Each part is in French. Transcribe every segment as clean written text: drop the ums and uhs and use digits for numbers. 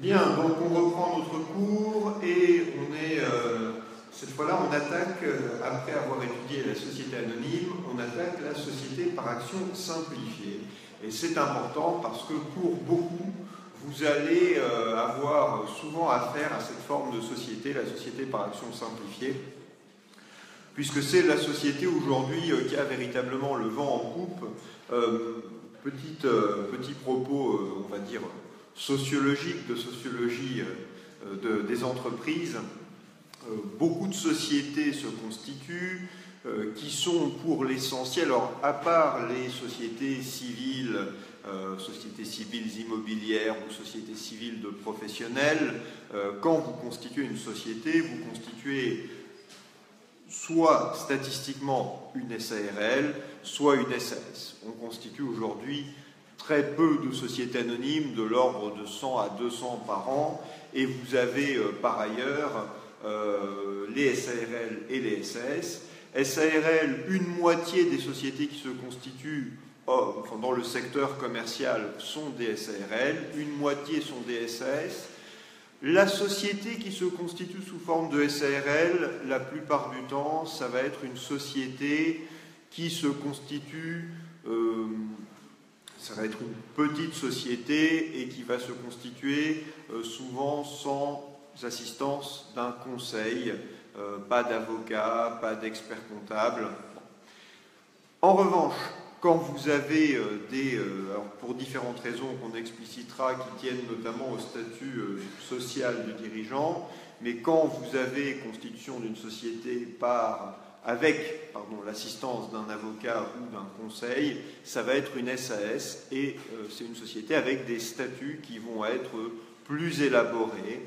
Bien, donc on reprend notre cours et cette fois-là, on attaque, après avoir étudié la société anonyme, on attaque la société par action simplifiée. Et c'est important parce que pour beaucoup, vous allez avoir souvent affaire à cette forme de société, la société par action simplifiée, puisque c'est la société aujourd'hui qui a véritablement le vent en poupe. Petit propos, on va dire, sociologique, de sociologie des entreprises. Beaucoup de sociétés se constituent, qui sont pour l'essentiel, alors à part les sociétés civiles immobilières ou sociétés civiles de professionnels, quand vous constituez une société, vous constituez soit statistiquement une SARL, soit une SAS. On constitue aujourd'hui très peu de sociétés anonymes, de l'ordre de 100 à 200 par an, et vous avez par ailleurs les SARL et les SAS. SARL, une moitié des sociétés qui se constituent dans le secteur commercial sont des SARL, une moitié sont des SAS. La société qui se constitue sous forme de SARL, la plupart du temps, ça va être une société qui se constitue, ça va être une petite société et qui va se constituer souvent sans assistance d'un conseil, pas d'avocat, pas d'expert comptable. En revanche, quand vous avez alors pour différentes raisons qu'on explicitera, qui tiennent notamment au statut social du dirigeant, mais quand vous avez constitution d'une société avec l'assistance d'un avocat ou d'un conseil, ça va être une SAS et c'est une société avec des statuts qui vont être plus élaborés.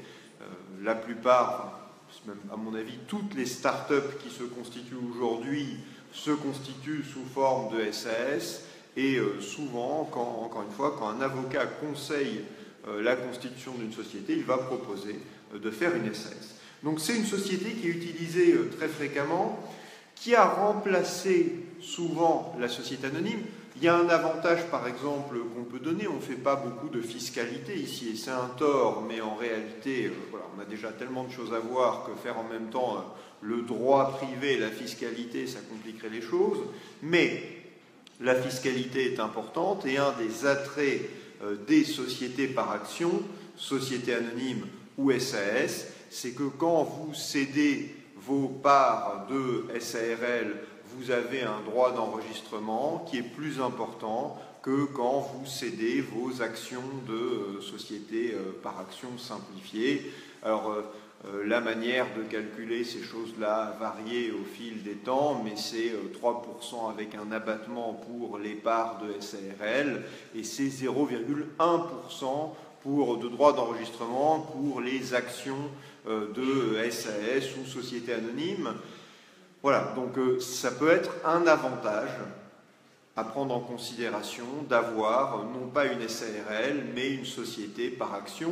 La plupart, même à mon avis, toutes les start-up qui se constituent aujourd'hui se constituent sous forme de SAS et souvent, encore une fois, quand un avocat conseille la constitution d'une société, il va proposer de faire une SAS. Donc c'est une société qui est utilisée très fréquemment, qui a remplacé souvent la société anonyme. Il y a un avantage, par exemple, qu'on peut donner, on ne fait pas beaucoup de fiscalité ici, et c'est un tort, mais en réalité, on a déjà tellement de choses à voir que faire en même temps le droit privé et la fiscalité, ça compliquerait les choses. Mais la fiscalité est importante, et un des attraits des sociétés par action, sociétés anonymes ou SAS, c'est que quand vous cédez vos parts de SARL, vous avez un droit d'enregistrement qui est plus important que quand vous cédez vos actions de société par action simplifiée. Alors, la manière de calculer ces choses-là a varié au fil des temps, mais c'est 3% avec un abattement pour les parts de SARL et c'est 0,1% de droit d'enregistrement pour les actions de SAS ou société anonyme. Voilà, donc ça peut être un avantage à prendre en considération d'avoir non pas une SARL, mais une société par action.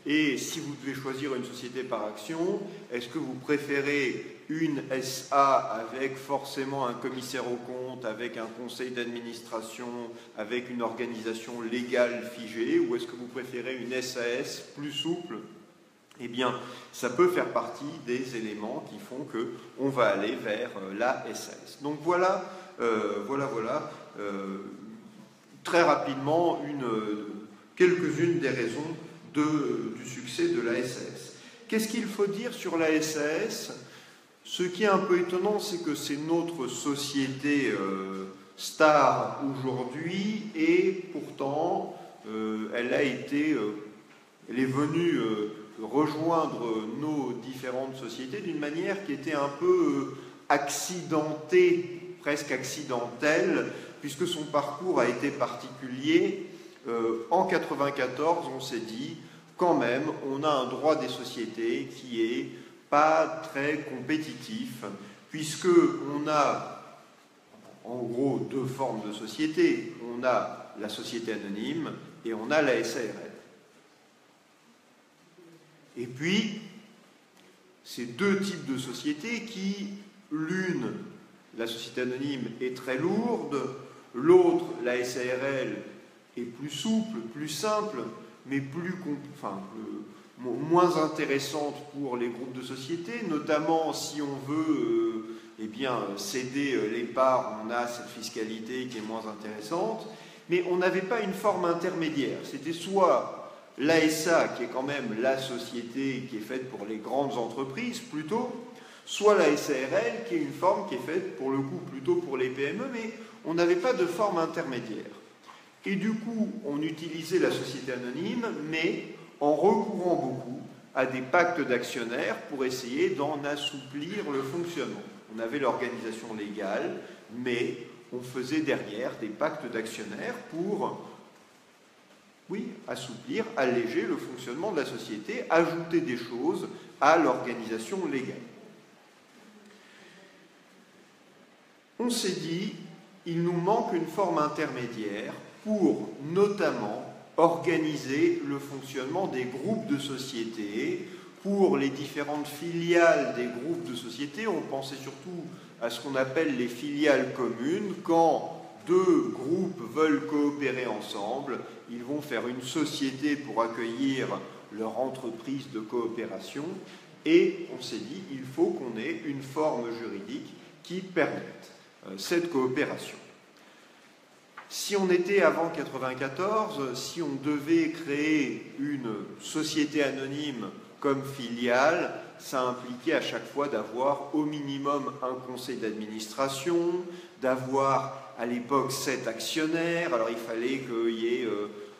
Et si vous devez choisir une société par action, est-ce que vous préférez une SA avec forcément un commissaire aux comptes, avec un conseil d'administration, avec une organisation légale figée, ou est-ce que vous préférez une SAS plus souple? Eh bien, ça peut faire partie des éléments qui font qu'on va aller vers la SAS. Donc voilà, très rapidement, quelques-unes des raisons du succès de la SAS. Qu'est-ce qu'il faut dire sur la SAS? Ce qui est un peu étonnant, c'est que c'est notre société star aujourd'hui, et pourtant, elle est venue rejoindre nos différentes sociétés d'une manière qui était un peu accidentée, presque accidentelle, puisque son parcours a été particulier. En 1994, on s'est dit, quand même, on a un droit des sociétés qui est pas très compétitif, puisqu'on a en gros deux formes de sociétés. On a la société anonyme et on a la SARL. Et puis, ces deux types de sociétés qui, l'une, la société anonyme, est très lourde, l'autre, la SARL, est plus souple, plus simple, mais moins intéressante pour les groupes de sociétés, notamment si on veut céder les parts, on a cette fiscalité qui est moins intéressante, mais on n'avait pas une forme intermédiaire. C'était soit l'ASA, qui est quand même la société qui est faite pour les grandes entreprises plutôt, soit la SARL, qui est une forme qui est faite pour le coup plutôt pour les PME, mais on n'avait pas de forme intermédiaire. Et du coup, on utilisait la société anonyme, mais en recourant beaucoup à des pactes d'actionnaires pour essayer d'en assouplir le fonctionnement. On avait l'organisation légale, mais on faisait derrière des pactes d'actionnaires pour, assouplir, alléger le fonctionnement de la société, ajouter des choses à l'organisation légale. On s'est dit, il nous manque une forme intermédiaire pour notamment organiser le fonctionnement des groupes de sociétés. Pour les différentes filiales des groupes de sociétés, on pensait surtout à ce qu'on appelle les filiales communes. Quand deux groupes veulent coopérer ensemble, ils vont faire une société pour accueillir leur entreprise de coopération. Et on s'est dit, il faut qu'on ait une forme juridique qui permette cette coopération. Si on était avant 1994, si on devait créer une société anonyme comme filiale, ça impliquait à chaque fois d'avoir au minimum un conseil d'administration, d'avoir à l'époque 7 actionnaires. Alors il fallait qu'il y ait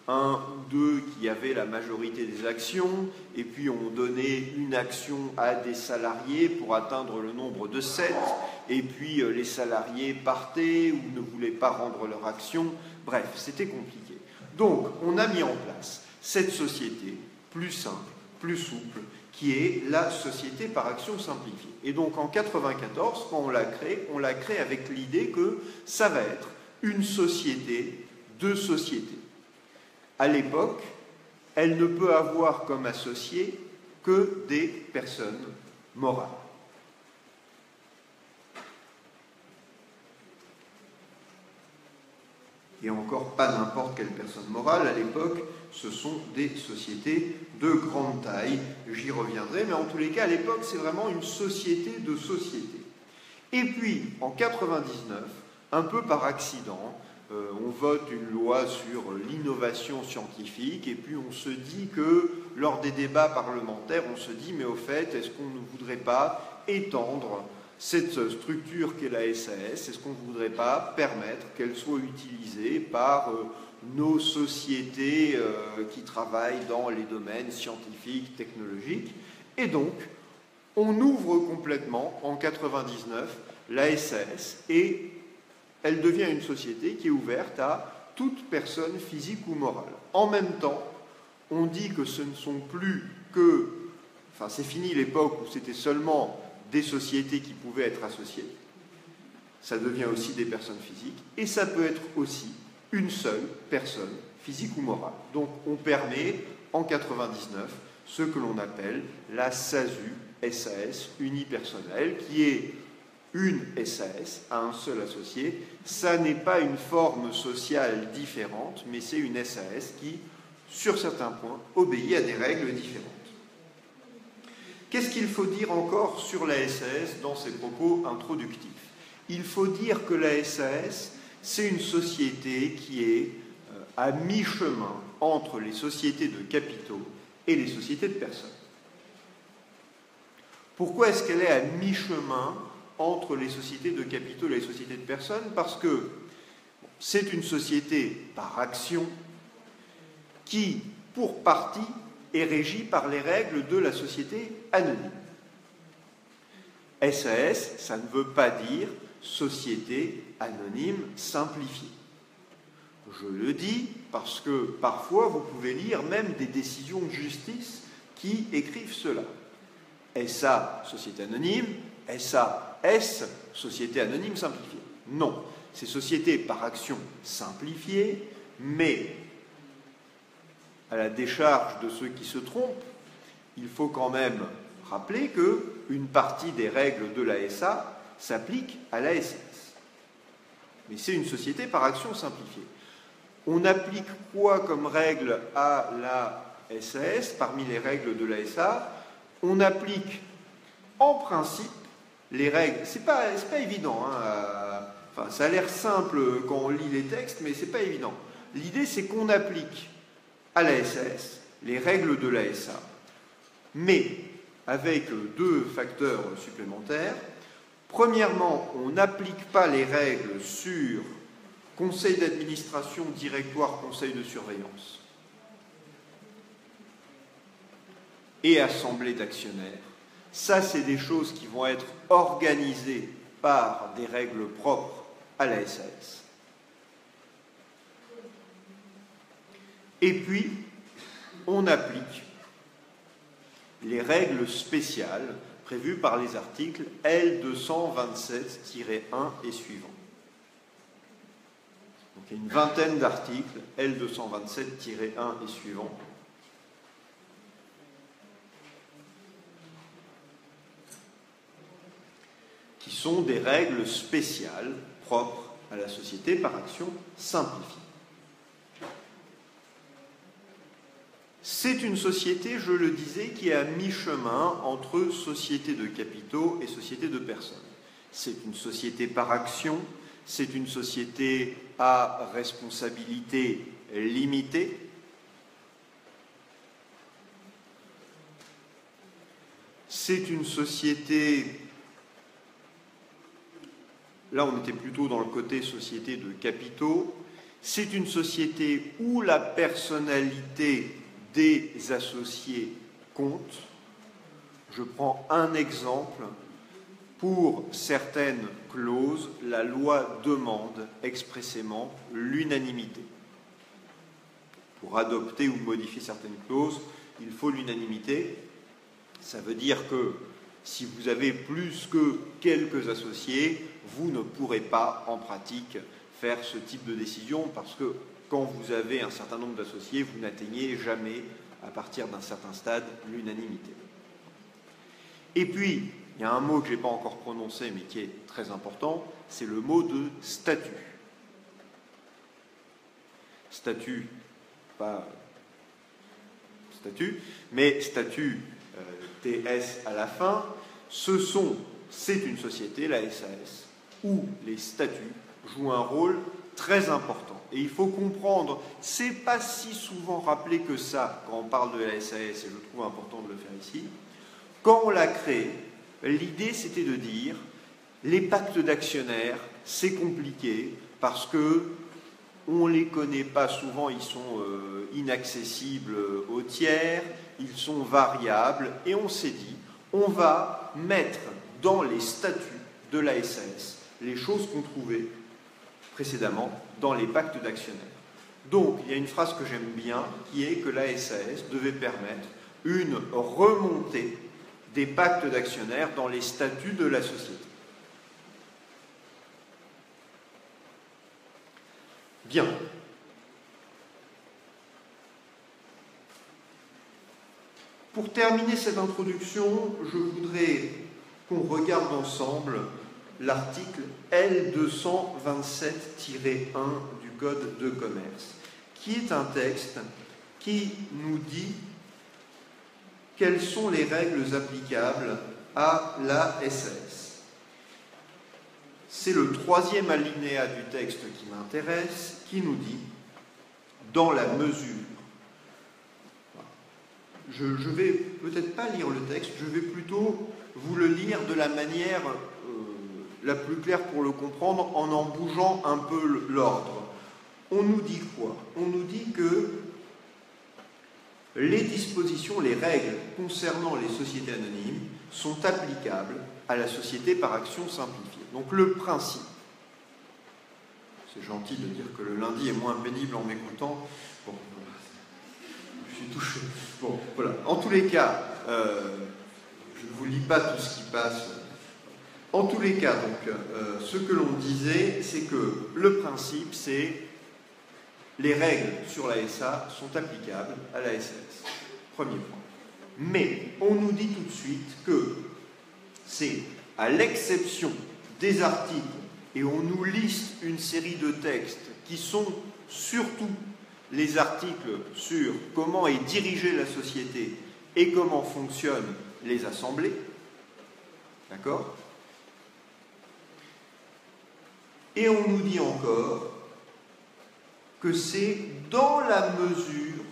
un ou deux qui avaient la majorité des actions, et puis on donnait une action à des salariés pour atteindre le nombre de 7, et puis les salariés partaient ou ne voulaient pas rendre leur action. Bref, c'était compliqué. Donc on a mis en place cette société plus simple, plus souple, qui est la société par action simplifiée. Et donc en 1994, quand on l'a créée avec l'idée que ça va être une société de sociétés. À l'époque, elle ne peut avoir comme associés que des personnes morales. Et encore pas n'importe quelle personne morale. À l'époque, ce sont des sociétés de grande taille. J'y reviendrai, mais en tous les cas, à l'époque, c'est vraiment une société de sociétés. Et puis, en 1999, un peu par accident, on vote une loi sur l'innovation scientifique, et puis on se dit que, lors des débats parlementaires, on se dit, mais au fait, est-ce qu'on ne voudrait pas étendre cette structure qu'est la SAS, est-ce qu'on ne voudrait pas permettre qu'elle soit utilisée par nos sociétés qui travaillent dans les domaines scientifiques, technologiques? Et donc, on ouvre complètement, en 1999, la SAS, et elle devient une société qui est ouverte à toute personne physique ou morale. En même temps, on dit que ce ne sont plus que... Enfin, c'est fini l'époque où c'était seulement des sociétés qui pouvaient être associées. Ça devient aussi des personnes physiques. Et ça peut être aussi une seule personne, physique ou morale. Donc, on permet, en 1999, ce que l'on appelle la SASU, SAS unipersonnelle, qui est une SAS à un seul associé. Ça n'est pas une forme sociale différente, mais c'est une SAS qui, sur certains points, obéit à des règles différentes. Qu'est-ce qu'il faut dire encore sur la SAS dans ces propos introductifs? Il faut dire que la SAS, c'est une société qui est à mi-chemin entre les sociétés de capitaux et les sociétés de personnes. Pourquoi est-ce qu'elle est à mi-chemin entre les sociétés de capitaux et les sociétés de personnes? Parce que c'est une société par action qui, pour partie, est régie par les règles de la société anonyme. SAS, ça ne veut pas dire société anonyme simplifiée. Je le dis parce que parfois vous pouvez lire même des décisions de justice qui écrivent cela. SA, société anonyme, SAS, société anonyme simplifiée. Non, c'est société par action simplifiée, mais à la décharge de ceux qui se trompent, il faut quand même rappeler qu'une partie des règles de la SA s'applique à la SAS. Mais c'est une société par action simplifiée. On applique quoi comme règle à la SAS, parmi les règles de la SA? On applique en principe les règles. C'est pas évident, hein, enfin, ça a l'air simple quand on lit les textes, mais c'est pas évident. L'idée, c'est qu'on applique à la SAS les règles de la SA, mais avec deux facteurs supplémentaires. Premièrement, on n'applique pas les règles sur conseil d'administration, directoire, conseil de surveillance et assemblée d'actionnaires. Ça, c'est des choses qui vont être organisées par des règles propres à la SAS. Et puis, on applique les règles spéciales prévues par les articles L227-1 et suivants. Donc, il y a une vingtaine d'articles L227-1 et suivants qui sont des règles spéciales propres à la société par action simplifiée. C'est une société, je le disais, qui est à mi-chemin entre société de capitaux et société de personnes. C'est une société par action, c'est une société à responsabilité limitée. C'est une société, là on était plutôt dans le côté société de capitaux, c'est une société où la personnalité des associés compte. Je prends un exemple. Pour certaines clauses, la loi demande expressément l'unanimité. Pour adopter ou modifier certaines clauses, il faut l'unanimité. Ça veut dire que si vous avez plus que quelques associés, vous ne pourrez pas, en pratique, faire ce type de décision parce que quand vous avez un certain nombre d'associés, vous n'atteignez jamais, à partir d'un certain stade, l'unanimité. Et puis, il y a un mot que je n'ai pas encore prononcé, mais qui est très important, c'est le mot de statut. Statut, pas statut, mais statut TS à la fin, c'est une société, la SAS, où les statuts jouent un rôle très important. Et il faut comprendre, c'est pas si souvent rappelé que ça quand on parle de la SAS, et je trouve important de le faire ici. Quand on l'a créé, l'idée c'était de dire les pactes d'actionnaires, c'est compliqué parce que on ne les connaît pas souvent, ils sont inaccessibles aux tiers, ils sont variables, et on s'est dit, on va mettre dans les statuts de la SAS les choses qu'on trouvait précédemment dans les pactes d'actionnaires. Donc, il y a une phrase que j'aime bien, qui est que la SAS devait permettre une remontée des pactes d'actionnaires dans les statuts de la société. Bien. Pour terminer cette introduction, je voudrais qu'on regarde ensemble l'article L227-1 du Code de commerce, qui est un texte qui nous dit quelles sont les règles applicables à la SAS. C'est le troisième alinéa du texte qui m'intéresse, qui nous dit « dans la mesure ». Je ne vais peut-être pas lire le texte, je vais plutôt vous le lire de la manière la plus claire pour le comprendre, en bougeant un peu l'ordre. On nous dit quoi? On nous dit que les dispositions, les règles concernant les sociétés anonymes sont applicables à la société par action simplifiée. Donc le principe, c'est gentil de dire que le lundi est moins pénible en m'écoutant. Bon, je suis touché. Bon, voilà. En tous les cas, je ne vous lis pas tout ce qui passe. En tous les cas, donc, ce que l'on disait, c'est que le principe, c'est les règles sur la SA sont applicables à la SAS. Premier point. Mais on nous dit tout de suite que c'est à l'exception des articles, et on nous liste une série de textes qui sont surtout les articles sur comment est dirigée la société et comment fonctionnent les assemblées. D'accord? Et on nous dit encore que c'est dans la mesure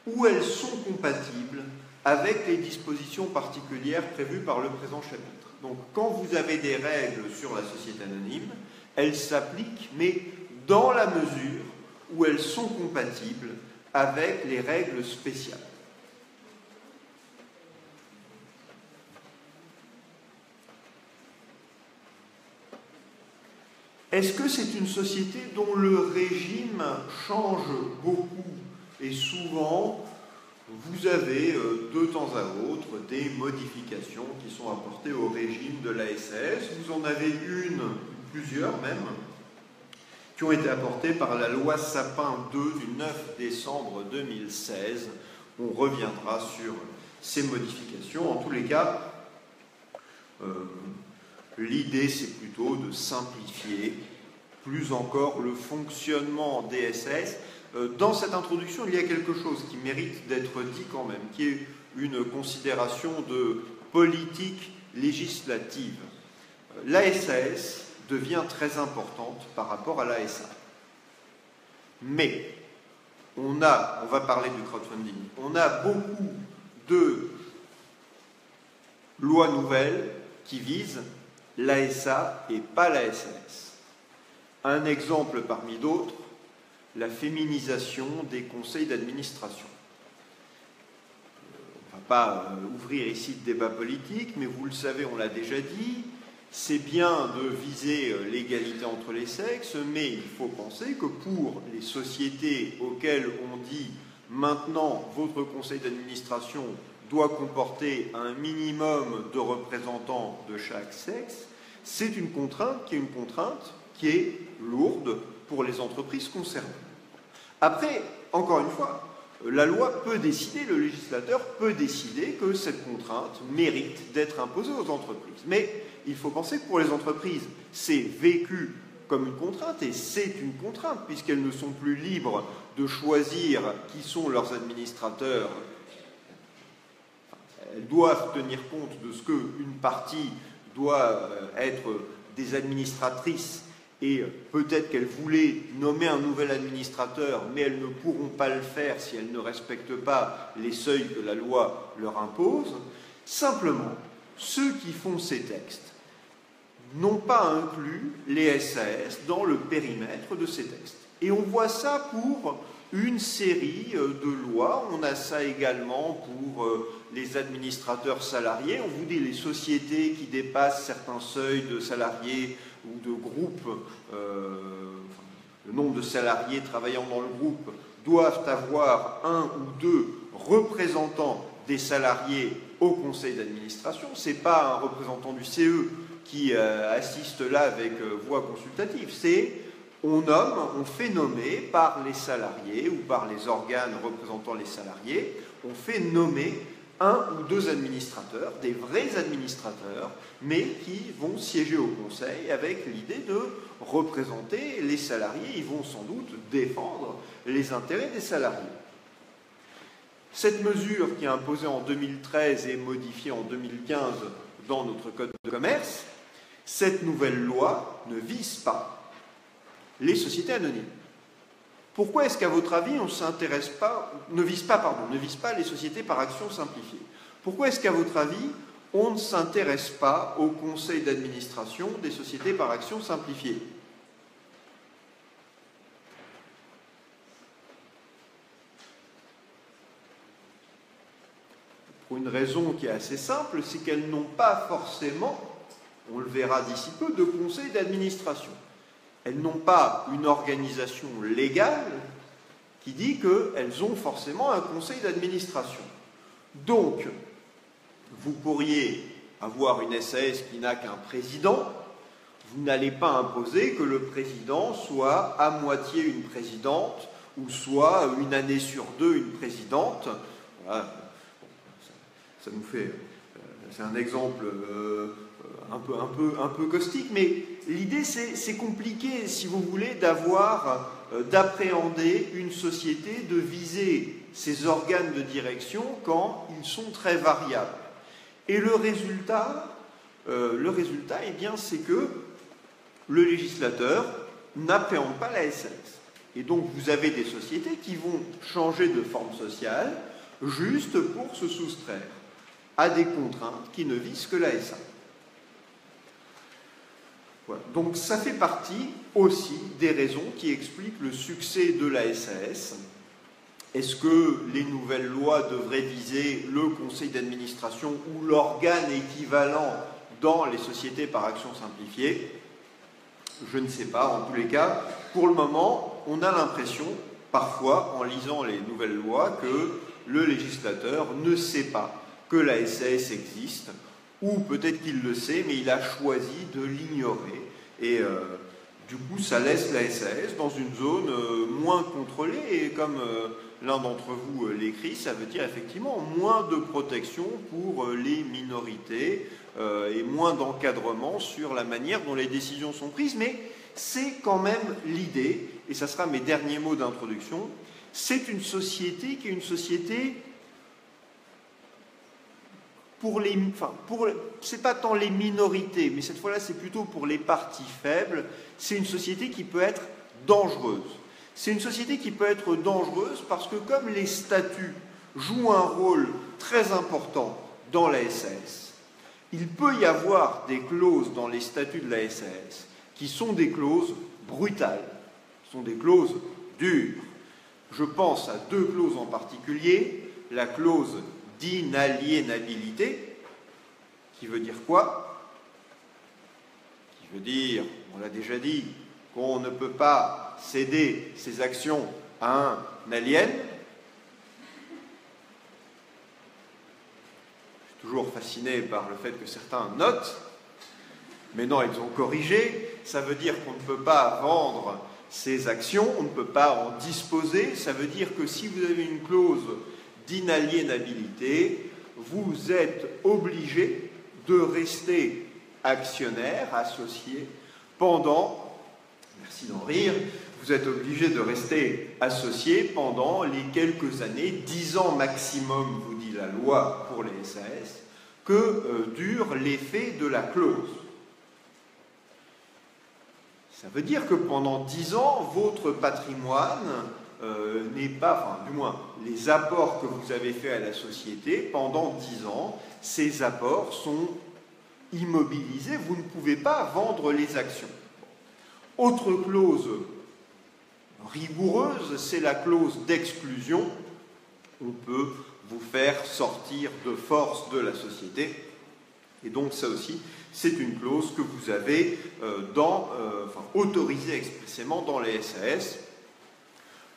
où elles sont compatibles avec les dispositions particulières prévues par le présent chapitre. Donc, quand vous avez des règles sur la société anonyme, elles s'appliquent, mais dans la mesure où elles sont compatibles avec les règles spéciales. Est-ce que c'est une société dont le régime change beaucoup et souvent vous avez de temps à autre des modifications qui sont apportées au régime de la SAS? Vous en avez une, plusieurs même, qui ont été apportées par la loi Sapin 2 du 9 décembre 2016. On reviendra sur ces modifications. En tous les cas, l'idée, c'est plutôt de simplifier plus encore le fonctionnement des SAS. Dans cette introduction, il y a quelque chose qui mérite d'être dit quand même, qui est une considération de politique législative. La SAS devient très importante par rapport à l'ASA. Mais, on va parler du crowdfunding, on a beaucoup de lois nouvelles qui visent l'ASA et pas la SAS. Un exemple parmi d'autres, la féminisation des conseils d'administration. On ne va pas ouvrir ici de débat politique, mais vous le savez, on l'a déjà dit, c'est bien de viser l'égalité entre les sexes, mais il faut penser que pour les sociétés auxquelles on dit maintenant votre conseil d'administration doit comporter un minimum de représentants de chaque sexe, c'est une contrainte qui est lourde pour les entreprises concernées. Après, encore une fois, la loi peut décider, le législateur peut décider que cette contrainte mérite d'être imposée aux entreprises. Mais il faut penser que pour les entreprises, c'est vécu comme une contrainte, et c'est une contrainte, puisqu'elles ne sont plus libres de choisir qui sont leurs administrateurs. Elles doivent tenir compte de ce qu'une partie doit être des administratrices, et peut-être qu'elles voulaient nommer un nouvel administrateur, mais elles ne pourront pas le faire si elles ne respectent pas les seuils que la loi leur impose. Simplement, ceux qui font ces textes n'ont pas inclus les SAS dans le périmètre de ces textes. Et on voit ça pour une série de lois. On a ça également pour les administrateurs salariés. On vous dit les sociétés qui dépassent certains seuils de salariés ou de groupes, le nombre de salariés travaillant dans le groupe doivent avoir un ou deux représentants des salariés au conseil d'administration. Ce n'est pas un représentant du CE qui assiste là avec voix consultative, c'est on fait nommer par les salariés ou par les organes représentant les salariés, on fait nommer un ou deux administrateurs, des vrais administrateurs, mais qui vont siéger au conseil avec l'idée de représenter les salariés. Ils vont sans doute défendre les intérêts des salariés. Cette mesure qui est imposée en 2013 et modifiée en 2015 dans notre code de commerce, cette nouvelle loi ne vise pas les sociétés anonymes. Pourquoi est-ce qu'à votre avis, on ne vise pas les sociétés par action simplifiée? Pourquoi est-ce qu'à votre avis, on ne s'intéresse pas au conseil d'administration des sociétés par action simplifiée? Pour une raison qui est assez simple, c'est qu'elles n'ont pas forcément, on le verra d'ici peu, de conseil d'administration. Elles n'ont pas une organisation légale qui dit qu'elles ont forcément un conseil d'administration. Donc, vous pourriez avoir une SAS qui n'a qu'un président, vous n'allez pas imposer que le président soit à moitié une présidente ou soit une année sur deux une présidente. Voilà. Ça nous fait... c'est un exemple un peu caustique, mais l'idée c'est compliqué, si vous voulez, d'avoir d'appréhender une société, de viser ses organes de direction quand ils sont très variables. Et le résultat, eh bien, c'est que le législateur n'appréhende pas la SAS. Et donc vous avez des sociétés qui vont changer de forme sociale juste pour se soustraire à des contraintes qui ne visent que la SA. Voilà. Donc ça fait partie aussi des raisons qui expliquent le succès de la SAS. Est-ce que les nouvelles lois devraient viser le conseil d'administration ou l'organe équivalent dans les sociétés par action simplifiée? Je ne sais pas. En tous les cas, pour le moment, on a l'impression, parfois, en lisant les nouvelles lois, que le législateur ne sait pas que la SAS existe, ou peut-être qu'il le sait, mais il a choisi de l'ignorer. Et du coup, ça laisse la SAS dans une zone moins contrôlée, et comme l'un d'entre vous l'écrit, ça veut dire effectivement moins de protection pour les minorités et moins d'encadrement sur la manière dont les décisions sont prises, mais c'est quand même l'idée, et ça sera mes derniers mots d'introduction, c'est une société qui est une société c'est pas tant les minorités, mais cette fois-là c'est plutôt pour les parties faibles, c'est une société qui peut être dangereuse. C'est une société qui peut être dangereuse parce que comme les statuts jouent un rôle très important dans la SAS, il peut y avoir des clauses dans les statuts de la SAS qui sont des clauses brutales, qui sont des clauses dures. Je pense à deux clauses en particulier, la clause d'inaliénabilité, qui veut dire quoi? Qui veut dire, on l'a déjà dit, qu'on ne peut pas céder ses actions à un alien. Je suis toujours fasciné par le fait que certains notent, mais non, ils ont corrigé. Ça veut dire qu'on ne peut pas vendre ses actions, on ne peut pas en disposer. Ça veut dire que si vous avez une clause d'inaliénabilité, vous êtes obligé de rester actionnaire, associé, pendant, merci d'en rire, vous êtes obligé de rester associé pendant les quelques années, 10 ans maximum, vous dit la loi pour les SAS, que dure l'effet de la clause. Ça veut dire que pendant 10 ans, votre patrimoine n'est pas, enfin du moins, les apports que vous avez faits à la société, pendant 10 ans, ces apports sont immobilisés, vous ne pouvez pas vendre les actions. Autre clause rigoureuse, c'est la clause d'exclusion. On peut vous faire sortir de force de la société. Et donc ça aussi, c'est une clause que vous avez autorisée expressément dans les SAS.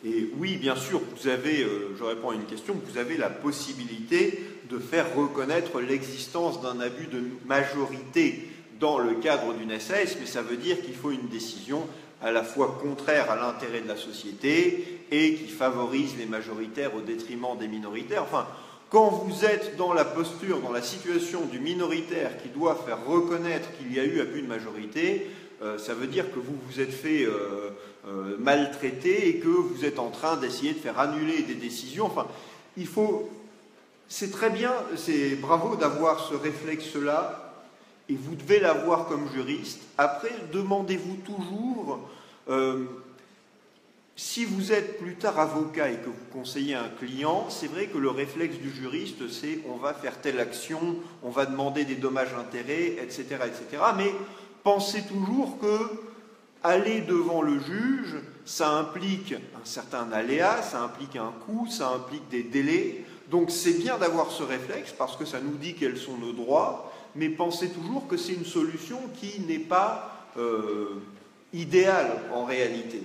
Et oui, bien sûr, vous avez, je réponds à une question, vous avez la possibilité de faire reconnaître l'existence d'un abus de majorité dans le cadre d'une SAS, mais ça veut dire qu'il faut une décision à la fois contraire à l'intérêt de la société et qui favorise les majoritaires au détriment des minoritaires. Enfin, quand vous êtes dans la posture, dans la situation du minoritaire qui doit faire reconnaître qu'il y a eu abus de majorité, ça veut dire que vous vous êtes fait maltraiter et que vous êtes en train d'essayer de faire annuler des décisions. Enfin, c'est très bien, c'est bravo d'avoir ce réflexe-là, et vous devez l'avoir comme juriste. Après, demandez-vous toujours, si vous êtes plus tard avocat et que vous conseillez un client, c'est vrai que le réflexe du juriste, c'est on va faire telle action, on va demander des dommages-intérêts, etc., etc. Mais pensez toujours que aller devant le juge, ça implique un certain aléa, ça implique un coût, ça implique des délais. Donc c'est bien d'avoir ce réflexe parce que ça nous dit quels sont nos droits, mais pensez toujours que c'est une solution qui n'est pas idéale en réalité.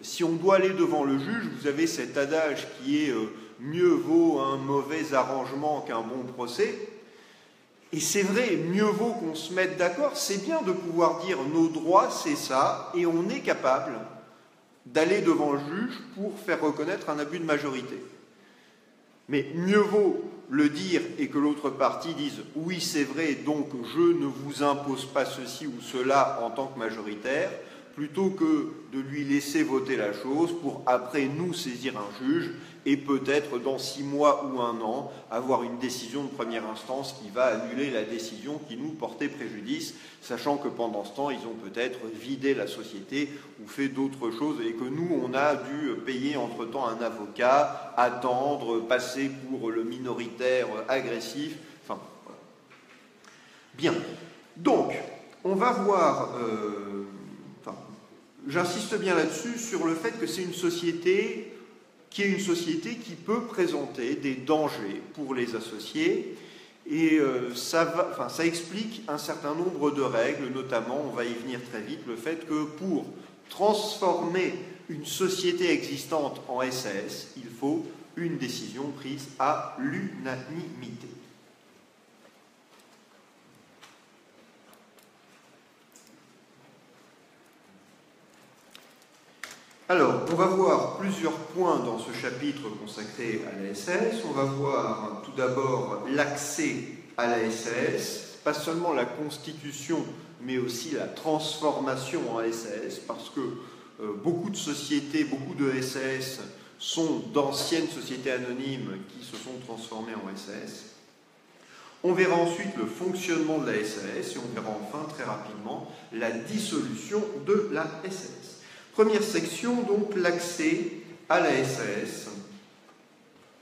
Si on doit aller devant le juge, vous avez cet adage qui est mieux vaut un mauvais arrangement qu'un bon procès. Et c'est vrai, mieux vaut qu'on se mette d'accord. C'est bien de pouvoir dire nos droits, c'est ça, et on est capable d'aller devant le juge pour faire reconnaître un abus de majorité. Mais mieux vaut le dire et que l'autre partie dise « oui, c'est vrai, donc je ne vous impose pas ceci ou cela en tant que majoritaire », plutôt que de lui laisser voter la chose pour après nous saisir un juge et peut-être dans 6 mois ou 1 an avoir une décision de première instance qui va annuler la décision qui nous portait préjudice, sachant que pendant ce temps ils ont peut-être vidé la société ou fait d'autres choses et que nous on a dû payer entre-temps un avocat, attendre, passer pour le minoritaire agressif, enfin voilà. Bien, donc on va voir, j'insiste bien là-dessus, sur le fait que c'est une société qui est une société qui peut présenter des dangers pour les associés, et ça explique un certain nombre de règles, notamment, on va y venir très vite, le fait que pour transformer une société existante en SAS, il faut une décision prise à l'unanimité. Alors, on va voir plusieurs points dans ce chapitre consacré à la SAS. On va voir tout d'abord l'accès à la SAS, pas seulement la constitution, mais aussi la transformation en SAS, parce que beaucoup de sociétés, beaucoup de SAS sont d'anciennes sociétés anonymes qui se sont transformées en SAS. On verra ensuite le fonctionnement de la SAS et on verra enfin très rapidement la dissolution de la SAS. Première section, donc l'accès à la SAS.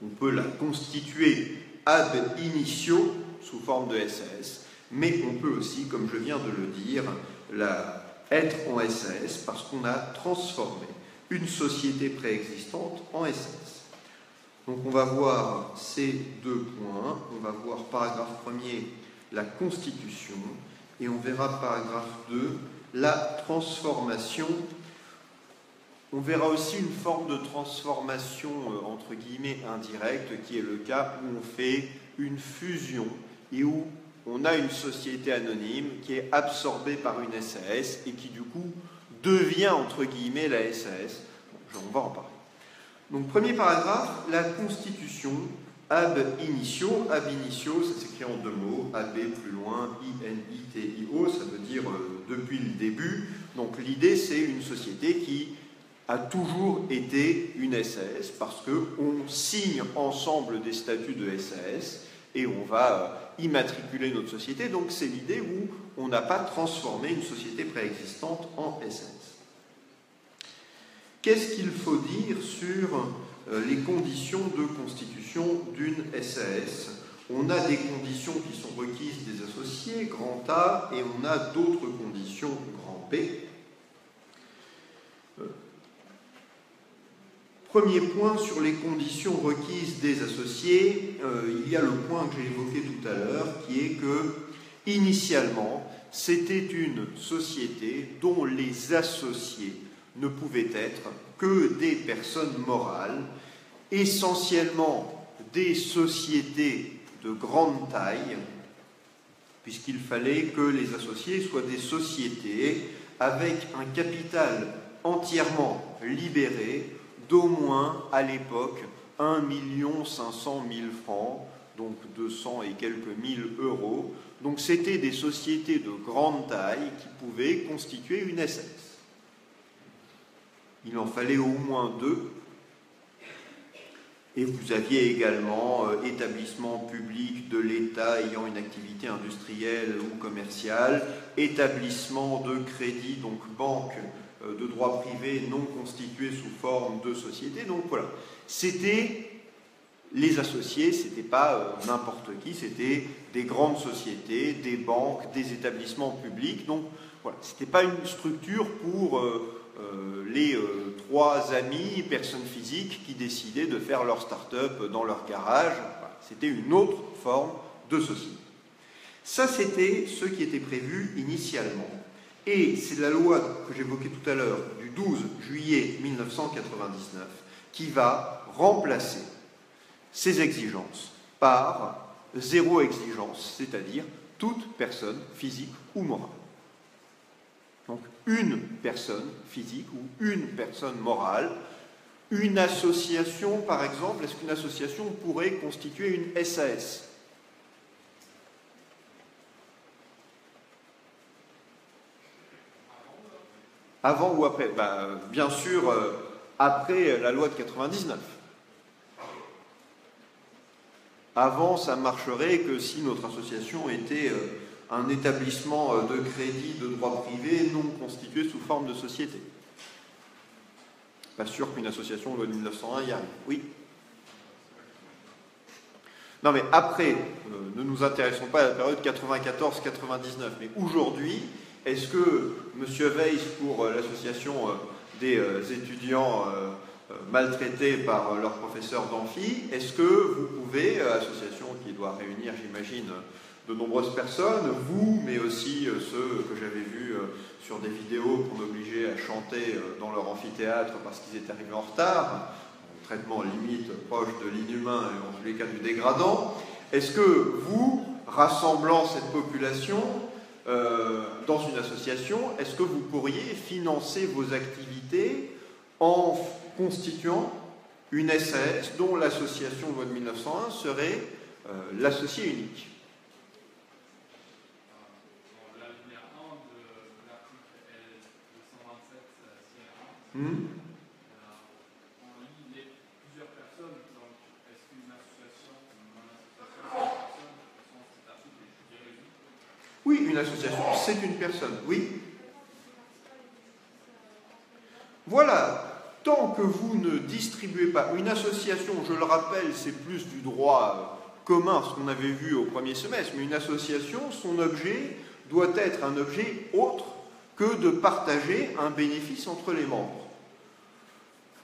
On peut la constituer ab initio sous forme de SAS, mais on peut aussi, comme je viens de le dire, être en SAS parce qu'on a transformé une société préexistante en SAS. Donc on va voir ces 2 points. On va voir paragraphe 1er, la constitution, et on verra paragraphe 2, la transformation. On verra aussi une forme de transformation entre guillemets indirecte qui est le cas où on fait une fusion et où on a une société anonyme qui est absorbée par une SAS et qui du coup devient entre guillemets la SAS. Bon, on va en parler. Donc premier paragraphe, la constitution ab initio. Ab initio, ça s'écrit en 2 mots, ab plus loin, initio, ça veut dire depuis le début. Donc l'idée c'est une société qui a toujours été une SAS parce qu'on signe ensemble des statuts de SAS et on va immatriculer notre société. Donc c'est l'idée où on n'a pas transformé une société préexistante en SAS. Qu'est-ce qu'il faut dire sur les conditions de constitution d'une SAS? On a des conditions qui sont requises des associés, grand A, et on a d'autres conditions, grand B. Premier point sur les conditions requises des associés, il y a le point que j'ai évoqué tout à l'heure, qui est que, initialement, c'était une société dont les associés ne pouvaient être que des personnes morales, essentiellement des sociétés de grande taille, puisqu'il fallait que les associés soient des sociétés avec un capital entièrement libéré d'au moins, à l'époque, 1 500 000 francs, donc 200 et quelques mille euros. Donc c'était des sociétés de grande taille qui pouvaient constituer une SAS. Il en fallait au moins 2. Et vous aviez également établissements publics de l'État ayant une activité industrielle ou commerciale, établissements de crédit, donc banques de droit privé non constituées sous forme de société. Donc voilà, c'était les associés, c'était pas n'importe qui, c'était des grandes sociétés, des banques, des établissements publics. Donc voilà, c'était pas une structure pour les 3 amis, personnes physiques qui décidaient de faire leur start-up dans leur garage. Voilà, c'était une autre forme de société. Ça, c'était ce qui était prévu initialement. Et c'est la loi que j'évoquais tout à l'heure du 12 juillet 1999 qui va remplacer ces exigences par 0 exigence, c'est-à-dire toute personne physique ou morale. Donc une personne physique ou une personne morale. Une association, par exemple, est-ce qu'une association pourrait constituer une SAS ? Avant ou après? Bien sûr, après la loi de 99. Avant, ça marcherait que si notre association était un établissement de crédit de droit privé non constitué sous forme de société. Pas sûr qu'une association de loi de 1901 y arrive. Oui. Non mais après, ne nous intéressons pas à la période 94-99, mais aujourd'hui, est-ce que M. Weiss, pour l'association des étudiants maltraités par leurs professeurs d'amphi, est-ce que vous pouvez, association qui doit réunir, j'imagine, de nombreuses personnes, vous, mais aussi ceux que j'avais vus sur des vidéos qu'on obligeait à chanter dans leur amphithéâtre parce qu'ils étaient arrivés en retard, traitement limite proche de l'inhumain et en tous les cas du dégradant, est-ce que vous, rassemblant cette population dans une association, est-ce que vous pourriez financer vos activités en constituant une SAS dont l'association loi de 1901 serait l'associé unique? Oui, une association, c'est une personne, oui. Voilà, tant que vous ne distribuez pas une association, je le rappelle, c'est plus du droit commun, ce qu'on avait vu au premier semestre, mais une association, son objet doit être un objet autre que de partager un bénéfice entre les membres.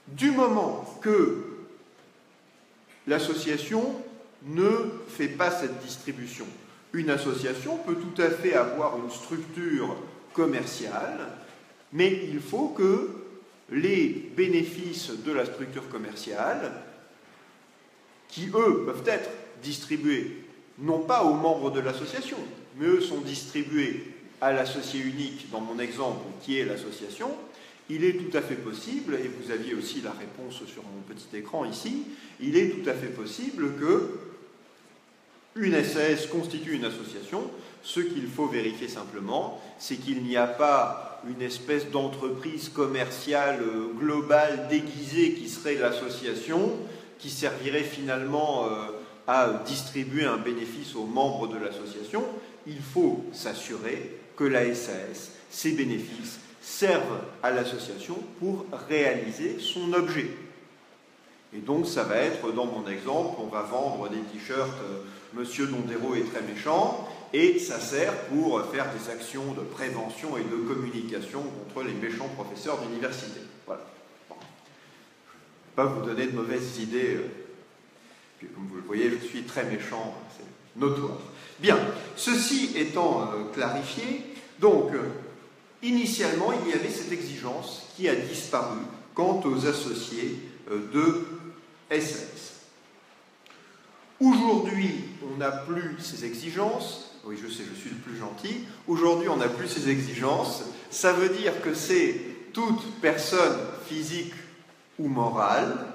Du moment que l'association ne fait pas cette distribution, une association peut tout à fait avoir une structure commerciale, mais il faut que les bénéfices de la structure commerciale, qui eux peuvent être distribués non pas aux membres de l'association, mais eux sont distribués à l'associé unique, dans mon exemple, qui est l'association, il est tout à fait possible, et vous aviez aussi la réponse sur mon petit écran ici, il est tout à fait possible que une SAS constitue une association. Ce qu'il faut vérifier simplement, c'est qu'il n'y a pas une espèce d'entreprise commerciale globale déguisée qui serait l'association, qui servirait finalement à distribuer un bénéfice aux membres de l'association. Il faut s'assurer que la SAS, ses bénéfices, servent à l'association pour réaliser son objet. Et donc ça va être, dans mon exemple, on va vendre des t-shirts Monsieur Dondero est très méchant, et ça sert pour faire des actions de prévention et de communication contre les méchants professeurs d'université. Voilà. Bon. Je ne vais pas vous donner de mauvaises idées. Puis, comme vous le voyez, je suis très méchant, c'est notoire. Bien, ceci étant clarifié, donc, initialement, il y avait cette exigence qui a disparu quant aux associés de SAS. Aujourd'hui, on n'a plus ces exigences. Oui, je sais, je suis le plus gentil. Aujourd'hui, on n'a plus ces exigences. Ça veut dire que c'est toute personne physique ou morale.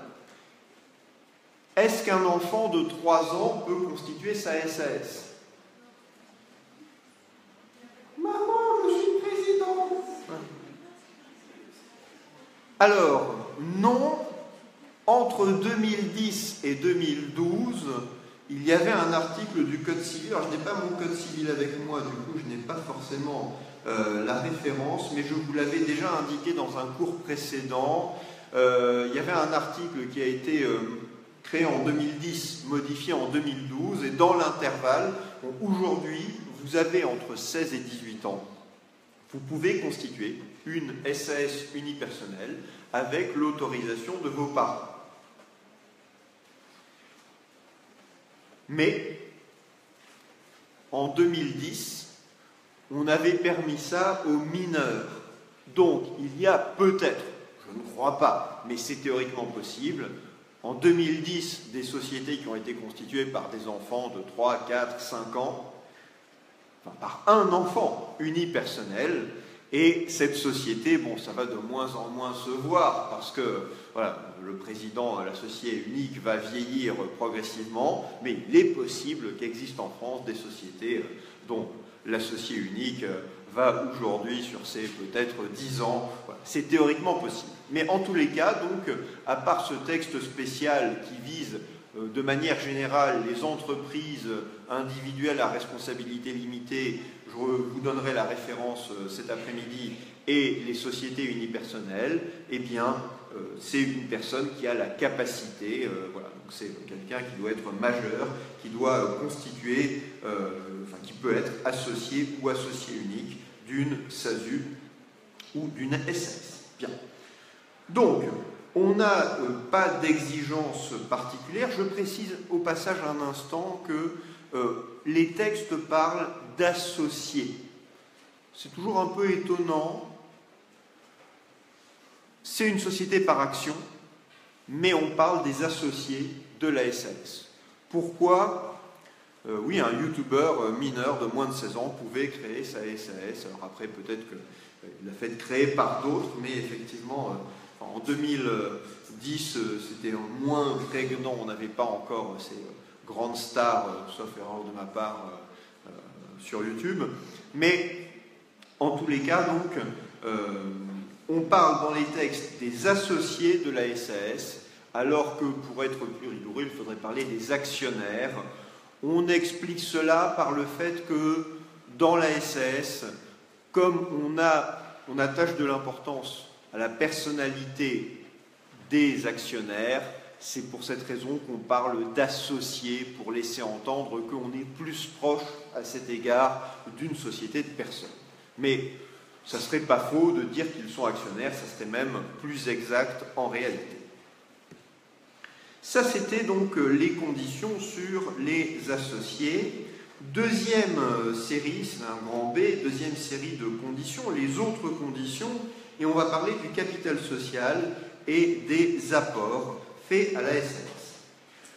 Est-ce qu'un enfant de 3 ans peut constituer sa SAS? Maman, je suis président. Alors, non. Entre 2010 et 2012, il y avait un article du Code civil. Alors, je n'ai pas mon Code civil avec moi, du coup, je n'ai pas forcément la référence, mais je vous l'avais déjà indiqué dans un cours précédent. Il y avait un article qui a été créé en 2010, modifié en 2012, et dans l'intervalle, aujourd'hui, vous avez entre 16 et 18 ans, vous pouvez constituer une SAS unipersonnelle avec l'autorisation de vos parents. Mais, en 2010, on avait permis ça aux mineurs. Donc, il y a peut-être, je ne crois pas, mais c'est théoriquement possible, en 2010, des sociétés qui ont été constituées par des enfants de 3, 4, 5 ans, enfin par un enfant unipersonnel, Et cette société, bon, ça va de moins en moins se voir parce que voilà, le président, l'associé unique, va vieillir progressivement, mais il est possible qu'existent en France des sociétés dont l'associé unique va aujourd'hui sur ses peut-être 10 ans. Voilà, c'est théoriquement possible. Mais en tous les cas, donc, à part ce texte spécial qui vise de manière générale les entreprises individuelles à responsabilité limitée, je vous donnerai la référence cet après-midi, et les sociétés unipersonnelles, eh bien, c'est une personne qui a la capacité, voilà, donc c'est quelqu'un qui doit être majeur, qui doit constituer, enfin, qui peut être associé ou associé unique d'une SASU ou d'une SAS. Bien. Donc, on n'a pas d'exigence particulière. Je précise au passage un instant que les textes parlent d'associés. C'est toujours un peu étonnant. C'est une société par action, mais on parle des associés de la SAS. Pourquoi oui, un youtubeur mineur de moins de 16 ans pouvait créer sa SAS. Alors après, peut-être qu'il l'a fait créer par d'autres, mais effectivement, en 2010, c'était moins prégnant. On n'avait pas encore ces grandes stars, sauf erreur de ma part, sur YouTube. Mais en tous les cas, donc, on parle dans les textes des associés de la SAS, alors que pour être plus rigoureux, il faudrait parler des actionnaires. On explique cela par le fait que dans la SAS, comme on attache de l'importance à la personnalité des actionnaires, c'est pour cette raison qu'on parle d'associés, pour laisser entendre qu'on est plus proche à cet égard d'une société de personnes. Mais ça ne serait pas faux de dire qu'ils sont actionnaires, ça serait même plus exact en réalité. Ça, c'était donc les conditions sur les associés. Deuxième série, c'est un grand B, deuxième série de conditions, les autres conditions, et on va parler du capital social et des apports faits à la SAS.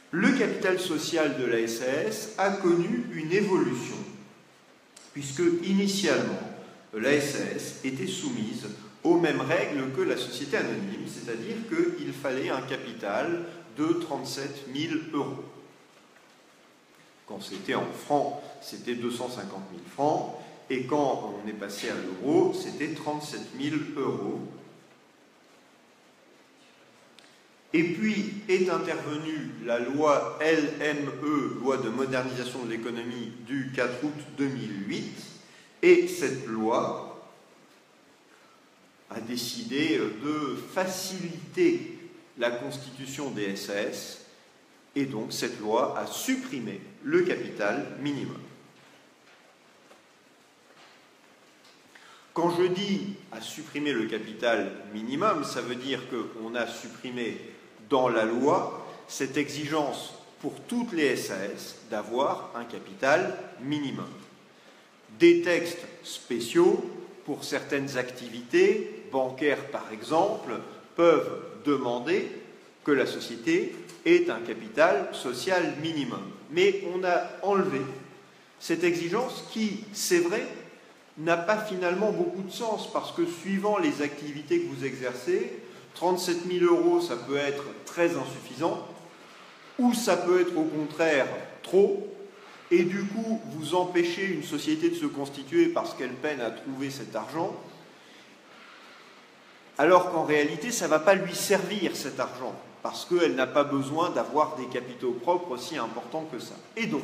Le capital social de la SAS a connu une évolution, puisque initialement, la SAS était soumise aux mêmes règles que la société anonyme, c'est-à-dire qu'il fallait un capital de 37 000 euros. Quand c'était en francs, c'était 250 000 francs, et quand on est passé à l'euro, c'était 37 000 euros. Et puis est intervenue la loi LME, loi de modernisation de l'économie du 4 août 2008, et cette loi a décidé de faciliter la constitution des SAS, et donc cette loi a supprimé le capital minimum. Quand je dis à supprimer le capital minimum, ça veut dire qu'on a supprimé dans la loi cette exigence pour toutes les SAS d'avoir un capital minimum. Des textes spéciaux pour certaines activités, bancaires par exemple, peuvent demander que la société ait un capital social minimum. Mais on a enlevé cette exigence qui, c'est vrai, n'a pas finalement beaucoup de sens parce que suivant les activités que vous exercez, 37 000 euros, ça peut être très insuffisant ou ça peut être au contraire trop et du coup vous empêchez une société de se constituer parce qu'elle peine à trouver cet argent alors qu'en réalité ça ne va pas lui servir cet argent parce qu'elle n'a pas besoin d'avoir des capitaux propres aussi importants que ça. Et donc,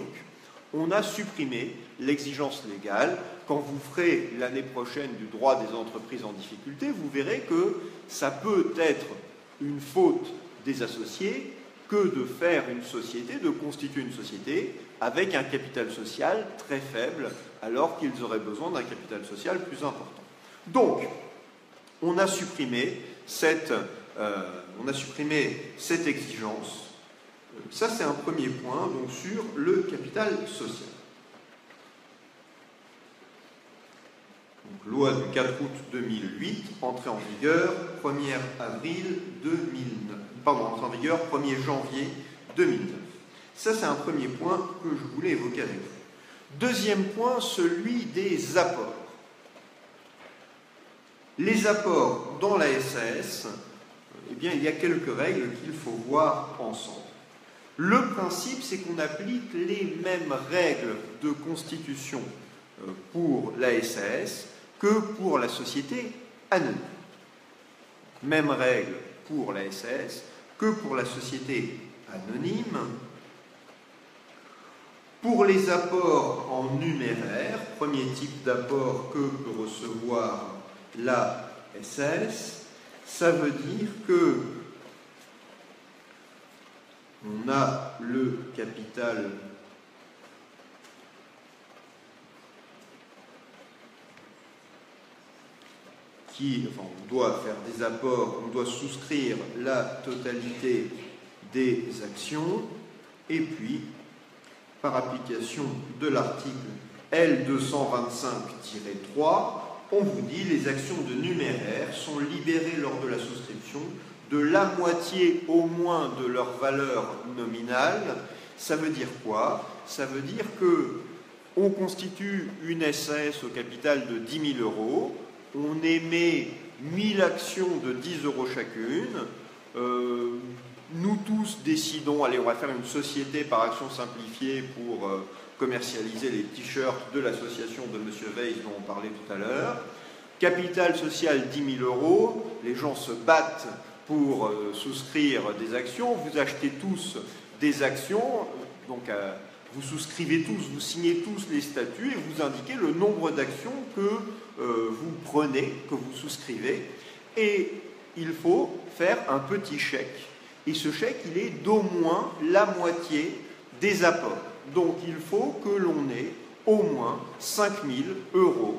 on a supprimé l'exigence légale. Quand vous ferez l'année prochaine du droit des entreprises en difficulté, vous verrez que ça peut être une faute des associés que de faire une société, de constituer une société avec un capital social très faible, alors qu'ils auraient besoin d'un capital social plus important. Donc, on a supprimé cette exigence. Ça, c'est un premier point, donc sur le capital social. Donc, loi du 4 août 2008, entrée en vigueur 1er avril 2009. Pardon, entrée en vigueur 1er janvier 2009. Ça, c'est un premier point que je voulais évoquer avec vous. Deuxième point, celui des apports. Les apports dans la SAS, eh bien, il y a quelques règles qu'il faut voir ensemble. Le principe, c'est qu'on applique les mêmes règles de constitution pour la SAS que pour la société anonyme. Mêmes règles pour la SAS que pour la société anonyme. Pour les apports en numéraire, premier type d'apport que peut recevoir la SAS, ça veut dire que on a le capital on doit faire des apports, on doit souscrire la totalité des actions, et puis, par application de l'article L225-3, on vous dit les actions de numéraire sont libérées lors de la souscription de la moitié au moins de leur valeur nominale. Ça veut dire quoi? Ça veut dire que on constitue une SAS au capital de 10 000 €, on émet 1000 actions de 10 € chacune, nous tous décidons, allez, on va faire une société par action simplifiée pour commercialiser les t-shirts de l'association de M. Weiss dont on parlait tout à l'heure. Capital social 10 000 €, les gens se battent pour souscrire des actions, vous achetez tous des actions, donc vous souscrivez tous, vous signez tous les statuts et vous indiquez le nombre d'actions que vous prenez, que vous souscrivez, et il faut faire un petit chèque. Et ce chèque, il est d'au moins la moitié des apports. Donc il faut que l'on ait au moins 5 000 €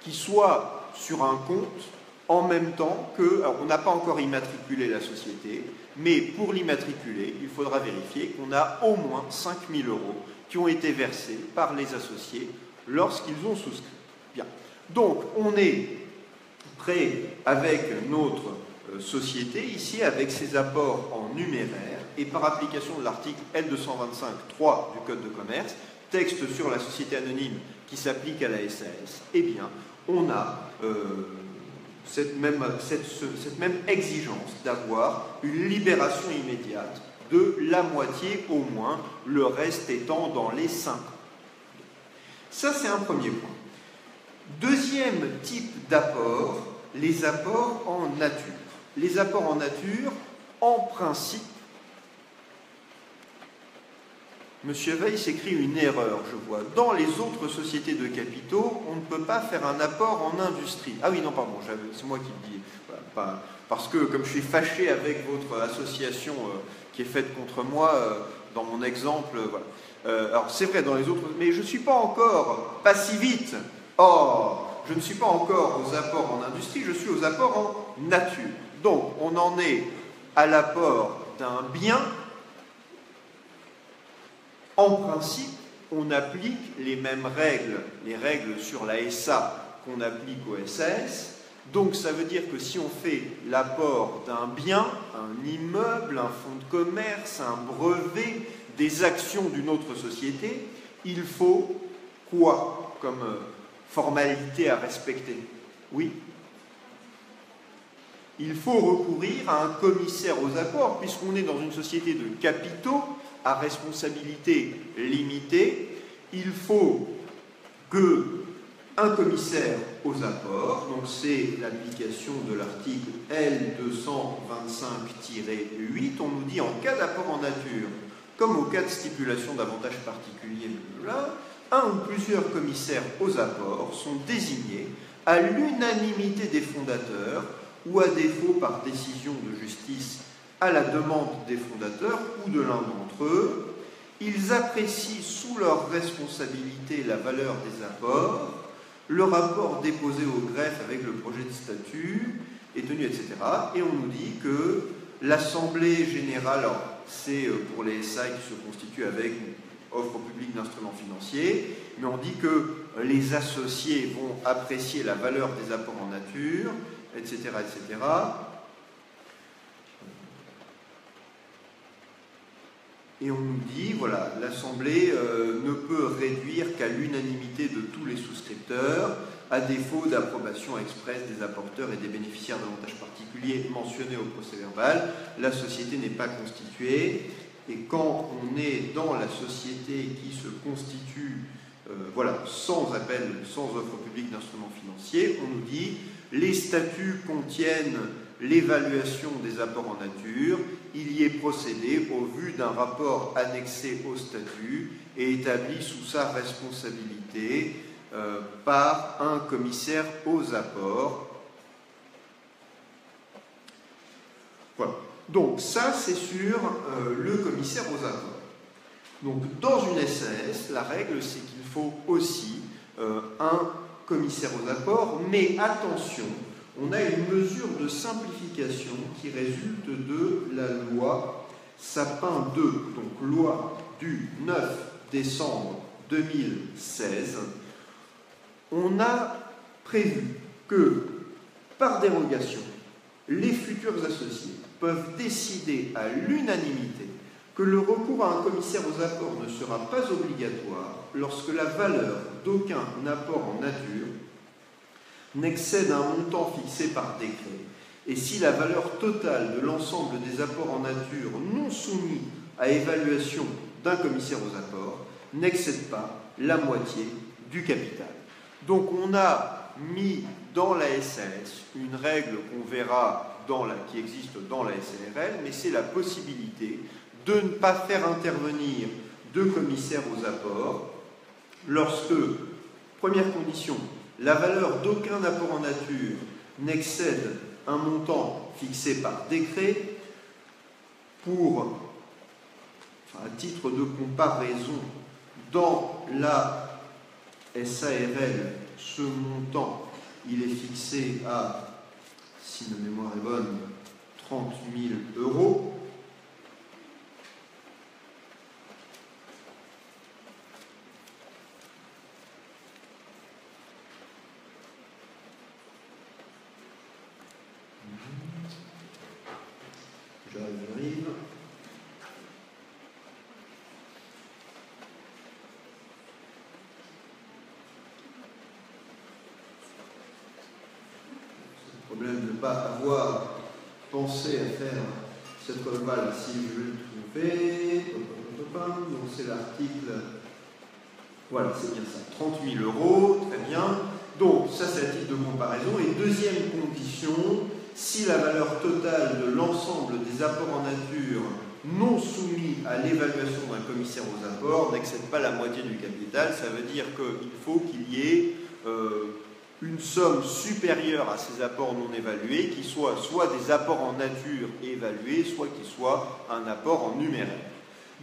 qui soient sur un compte en même temps que... Alors on n'a pas encore immatriculé la société, mais pour l'immatriculer, il faudra vérifier qu'on a au moins 5 000 € qui ont été versés par les associés lorsqu'ils ont souscrit. Bien. Donc on est prêt avec notre société, ici avec ses apports en numéraire, et par application de l'article L225-3 du Code de commerce, texte sur la société anonyme qui s'applique à la SAS, eh bien, on a cette même exigence d'avoir une libération immédiate de la moitié au moins, le reste étant dans les 5 ans. Ça, c'est un premier point. Deuxième type d'apport, les apports en nature. Les apports en nature, en principe, M. Weiss écrit une erreur, je vois. Dans les autres sociétés de capitaux, on ne peut pas faire un apport en industrie. Ah oui, non, pardon, c'est moi qui le dis. Voilà, parce que, comme je suis fâché avec votre association qui est faite contre moi, dans mon exemple, voilà. Alors, c'est vrai, dans les autres... Mais je ne suis pas encore, pas si vite. Or, je ne suis pas encore aux apports en industrie, je suis aux apports en nature. Donc, on en est à l'apport d'un bien. En principe, on applique les mêmes règles, les règles sur la SA qu'on applique au SAS. Donc, ça veut dire que si on fait l'apport d'un bien, un immeuble, un fonds de commerce, un brevet, des actions d'une autre société, il faut quoi comme formalité à respecter? Oui? Il faut recourir à un commissaire aux apports, puisqu'on est dans une société de capitaux à responsabilité limitée. Il faut qu'un commissaire aux apports, donc c'est l'application de l'article L225-8, on nous dit en cas d'apport en nature, comme au cas de stipulation d'avantages particuliers, un ou plusieurs commissaires aux apports sont désignés à l'unanimité des fondateurs ou à défaut par décision de justice à la demande des fondateurs ou de l'un d'entre eux. Ils apprécient sous leur responsabilité la valeur des apports, le rapport déposé au greffe avec le projet de statut est tenu, etc. Et on nous dit que l'Assemblée générale, alors c'est pour les SAI qui se constituent avec une offre au public d'instruments financiers, mais on dit que les associés vont apprécier la valeur des apports en nature, etc., etc. Et on nous dit, voilà, l'Assemblée ne peut réduire qu'à l'unanimité de tous les souscripteurs à défaut d'approbation expresse des apporteurs et des bénéficiaires d'avantages particuliers mentionnés au procès-verbal, la société n'est pas constituée. Et quand on est dans la société qui se constitue sans appel, sans offre publique d'instruments financiers, on nous dit les statuts contiennent l'évaluation des apports en nature, il y est procédé au vu d'un rapport annexé au statut et établi sous sa responsabilité par un commissaire aux apports. Voilà. Donc ça, c'est sur le commissaire aux apports. Donc dans une SAS, la règle, c'est qu'il faut aussi un commissaire aux apports, mais attention, on a une mesure de simplification qui résulte de la loi Sapin 2, donc loi du 9 décembre 2016. On a prévu que, par dérogation, les futurs associés peuvent décider à l'unanimité que le recours à un commissaire aux apports ne sera pas obligatoire lorsque la valeur d'aucun apport en nature n'excède un montant fixé par décret et si la valeur totale de l'ensemble des apports en nature non soumis à évaluation d'un commissaire aux apports n'excède pas la moitié du capital. Donc on a mis dans la SAS une règle qu'on verra qui existe dans la SARL, mais c'est la possibilité de ne pas faire intervenir de commissaires aux apports lorsque, première condition, la valeur d'aucun apport en nature n'excède un montant fixé par décret. À titre de comparaison, dans la SARL, ce montant, il est fixé à, si ma mémoire est bonne, 30 000 €. J'arrive. Problème de ne pas avoir pensé à faire cette colonne si je vais le trouver. Donc c'est l'article. Voilà, c'est bien ça. 30 000 €, très bien. Donc ça c'est à titre de comparaison. Et deuxième condition, si la valeur totale de l'ensemble des apports en nature non soumis à l'évaluation d'un commissaire aux apports n'excède pas la moitié du capital, ça veut dire qu'il faut qu'il y ait une somme supérieure à ces apports non évalués, qui soit des apports en nature évalués, soit qui soit un apport en numéraire.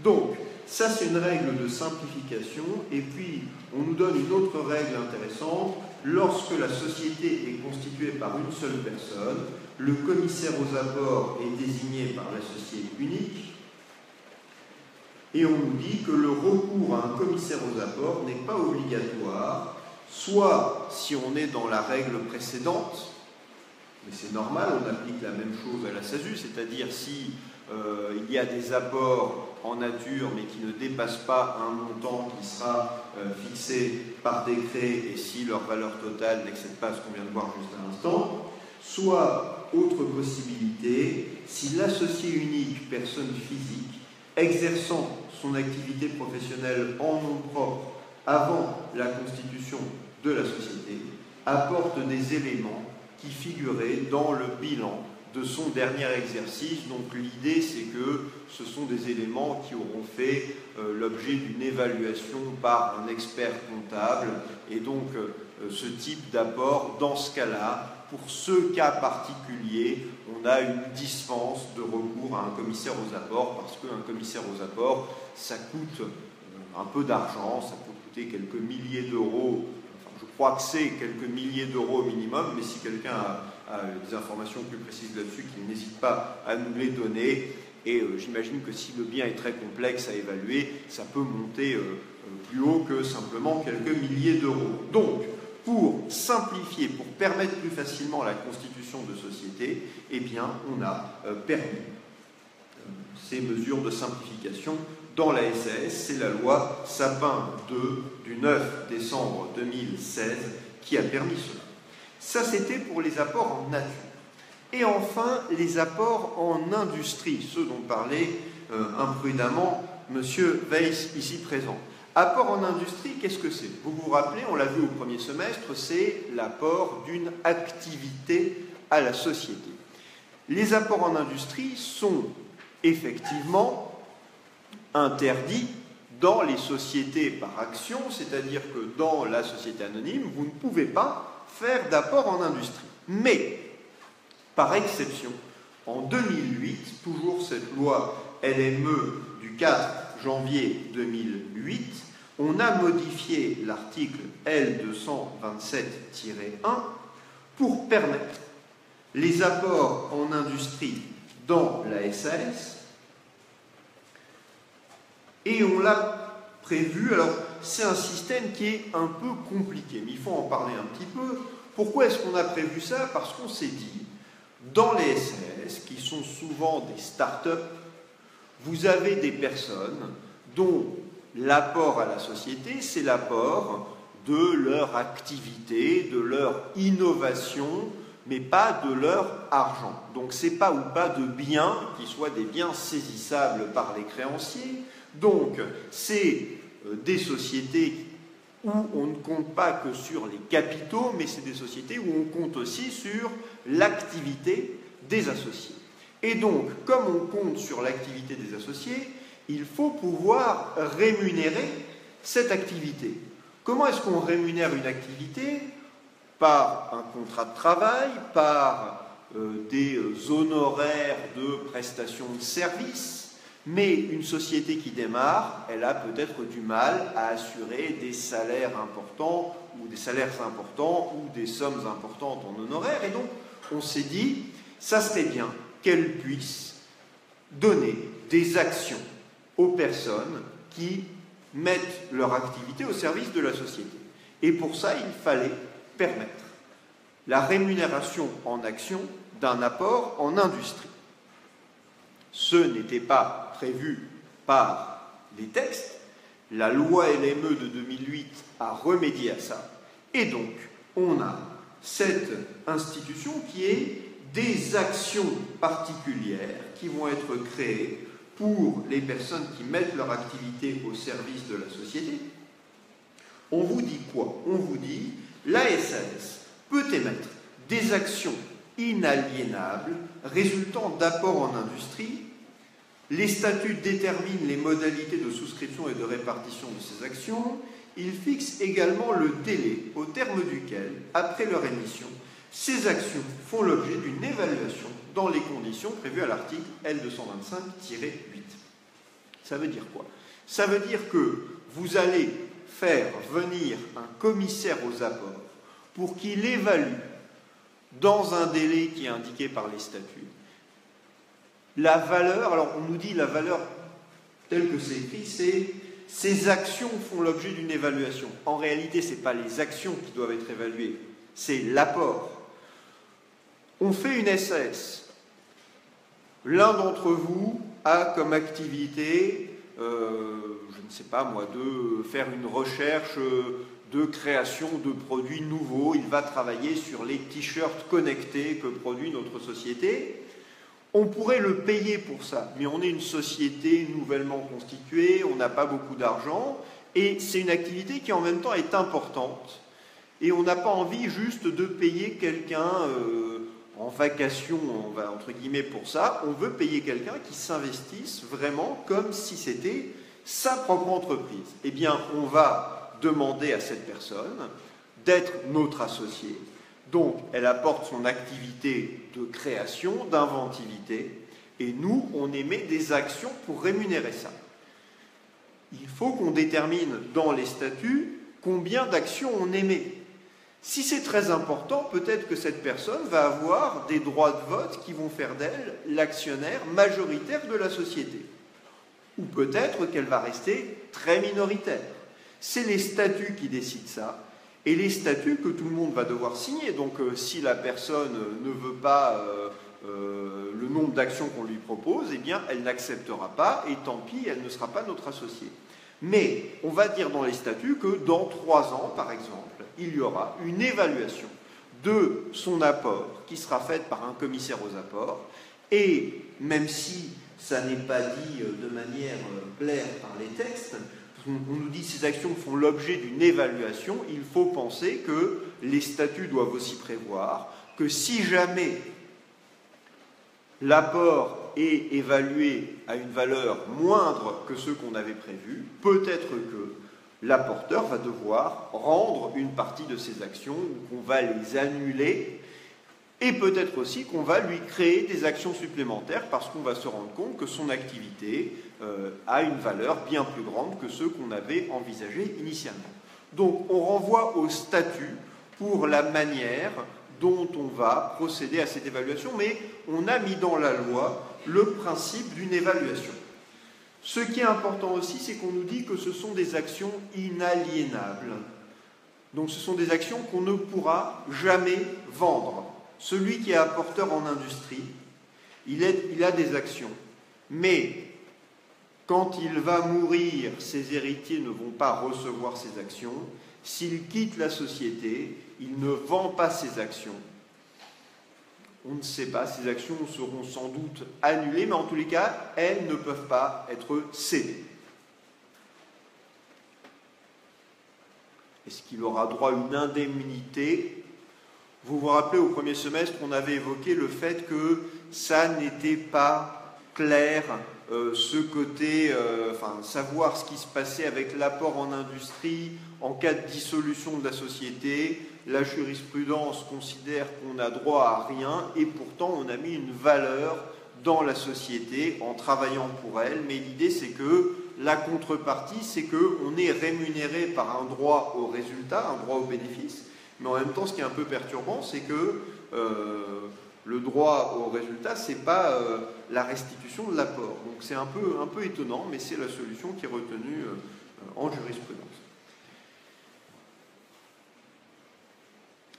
Donc, ça c'est une règle de simplification, et puis on nous donne une autre règle intéressante. Lorsque la société est constituée par une seule personne, le commissaire aux apports est désigné par l'associé unique, et on nous dit que le recours à un commissaire aux apports n'est pas obligatoire, soit si on est dans la règle précédente, mais c'est normal, on applique la même chose à la SASU, c'est-à-dire si il y a des apports en nature mais qui ne dépassent pas un montant qui sera fixé par décret et si leur valeur totale n'excède pas ce qu'on vient de voir juste à l'instant, soit autre possibilité, si l'associé unique, personne physique, exerçant son activité professionnelle en nom propre avant la constitution de la société, apporte des éléments qui figuraient dans le bilan de son dernier exercice. Donc l'idée, c'est que ce sont des éléments qui auront fait l'objet d'une évaluation par un expert comptable. Et donc ce type d'apport, dans ce cas-là, pour ce cas particulier, on a une dispense de recours à un commissaire aux apports, parce qu'un commissaire aux apports, ça coûte un peu d'argent, ça peut coûter quelques milliers d'euros. Enfin, je crois que c'est quelques milliers d'euros au minimum, mais si quelqu'un a des informations plus précises là-dessus, qu'il n'hésite pas à nous les donner. Et j'imagine que si le bien est très complexe à évaluer, ça peut monter plus haut que simplement quelques milliers d'euros. Donc, pour simplifier, pour permettre plus facilement la constitution de sociétés, eh bien, on a permis ces mesures de simplification dans la SAS. C'est la loi Sapin 2 du 9 décembre 2016 qui a permis cela. Ça, c'était pour les apports en nature. Et enfin, les apports en industrie, ceux dont parlait imprudemment M. Weiss, ici présent. Apport en industrie, qu'est-ce que c'est? Vous vous rappelez, on l'a vu au premier semestre, c'est l'apport d'une activité à la société. Les apports en industrie sont effectivement interdits dans les sociétés par action, c'est-à-dire que dans la société anonyme, vous ne pouvez pas faire d'apport en industrie. Mais, par exception, en 2008, toujours cette loi LME du 4 janvier 2008, on a modifié l'article L227-1 pour permettre les apports en industrie dans la SAS, et on l'a prévu. Alors, c'est un système qui est un peu compliqué, mais il faut en parler un petit peu. Pourquoi est-ce qu'on a prévu ça? Parce qu'on s'est dit, dans les SAS, qui sont souvent des start-up, vous avez des personnes dont l'apport à la société, c'est l'apport de leur activité, de leur innovation, mais pas de leur argent. Donc, ce n'est pas ou pas de biens qui soient des biens saisissables par les créanciers. Donc, c'est des sociétés où on ne compte pas que sur les capitaux, mais c'est des sociétés où on compte aussi sur l'activité des associés. Et donc, comme on compte sur l'activité des associés, il faut pouvoir rémunérer cette activité. Comment est-ce qu'on rémunère une activité? Par un contrat de travail, par des honoraires de prestations de services. Mais une société qui démarre, elle a peut-être du mal à assurer des salaires importants ou des sommes importantes en honoraires. Et donc, on s'est dit, ça serait bien qu'elle puisse donner des actions aux personnes qui mettent leur activité au service de la société. Et pour ça, il fallait permettre la rémunération en actions d'un apport en industrie. Ce n'était pas prévu par les textes. La loi LME de 2008 a remédié à ça. Et donc, on a cette institution qui est des actions particulières qui vont être créées pour les personnes qui mettent leur activité au service de la société. On vous dit quoi? On vous dit, la SAS peut émettre des actions inaliénables résultant d'apports en industrie. Les statuts déterminent les modalités de souscription et de répartition de ces actions. Ils fixent également le délai au terme duquel, après leur émission, ces actions font l'objet d'une évaluation dans les conditions prévues à l'article L225-8. Ça veut dire quoi? Ça veut dire que vous allez faire venir un commissaire aux apports pour qu'il évalue, dans un délai qui est indiqué par les statuts, la valeur. Alors on nous dit la valeur telle que c'est écrit, c'est ces actions font l'objet d'une évaluation. En réalité, ce n'est pas les actions qui doivent être évaluées, c'est l'apport. On fait une SAS. L'un d'entre vous a comme activité, je ne sais pas moi, de faire une recherche de création de produits nouveaux. Il va travailler sur les t-shirts connectés que produit notre société. On pourrait le payer pour ça, mais on est une société nouvellement constituée, on n'a pas beaucoup d'argent, et c'est une activité qui en même temps est importante. Et on n'a pas envie juste de payer quelqu'un en vacation, entre guillemets, pour ça. On veut payer quelqu'un qui s'investisse vraiment comme si c'était sa propre entreprise. Eh bien, on va demander à cette personne d'être notre associé. Donc, elle apporte son activité de création, d'inventivité, et nous, on émet des actions pour rémunérer ça. Il faut qu'on détermine dans les statuts combien d'actions on émet. Si c'est très important, peut-être que cette personne va avoir des droits de vote qui vont faire d'elle l'actionnaire majoritaire de la société. Ou peut-être qu'elle va rester très minoritaire. C'est les statuts qui décident ça. Et les statuts que tout le monde va devoir signer. Donc si la personne ne veut pas le nombre d'actions qu'on lui propose, eh bien elle n'acceptera pas et tant pis, elle ne sera pas notre associée. Mais on va dire dans les statuts que dans 3 ans, par exemple, il y aura une évaluation de son apport qui sera faite par un commissaire aux apports, et même si ça n'est pas dit de manière claire par les textes, on nous dit que ces actions font l'objet d'une évaluation, il faut penser que les statuts doivent aussi prévoir que si jamais l'apport est évalué à une valeur moindre que ce qu'on avait prévu, peut-être que l'apporteur va devoir rendre une partie de ses actions, ou qu'on va les annuler, et peut-être aussi qu'on va lui créer des actions supplémentaires parce qu'on va se rendre compte que son activité a une valeur bien plus grande que ceux qu'on avait envisagés initialement. Donc on renvoie au statut pour la manière dont on va procéder à cette évaluation, mais on a mis dans la loi le principe d'une évaluation. Ce qui est important aussi, c'est qu'on nous dit que ce sont des actions inaliénables. Donc ce sont des actions qu'on ne pourra jamais vendre. Celui qui est apporteur en industrie, il a des actions, mais quand il va mourir, ses héritiers ne vont pas recevoir ses actions. S'il quitte la société, il ne vend pas ses actions. On ne sait pas, ces actions seront sans doute annulées, mais en tous les cas, elles ne peuvent pas être cédées. Est-ce qu'il aura droit à une indemnité ? Vous vous rappelez, au premier semestre, on avait évoqué le fait que ça n'était pas clair, ce côté, savoir ce qui se passait avec l'apport en industrie en cas de dissolution de la société. La jurisprudence considère qu'on n'a droit à rien et pourtant on a mis une valeur dans la société en travaillant pour elle. Mais l'idée, c'est que la contrepartie, c'est qu'on est rémunéré par un droit au résultat, un droit au bénéfice. Mais en même temps, ce qui est un peu perturbant, c'est que le droit au résultat, ce n'est pas la restitution de l'apport. Donc c'est un peu étonnant, mais c'est la solution qui est retenue en jurisprudence.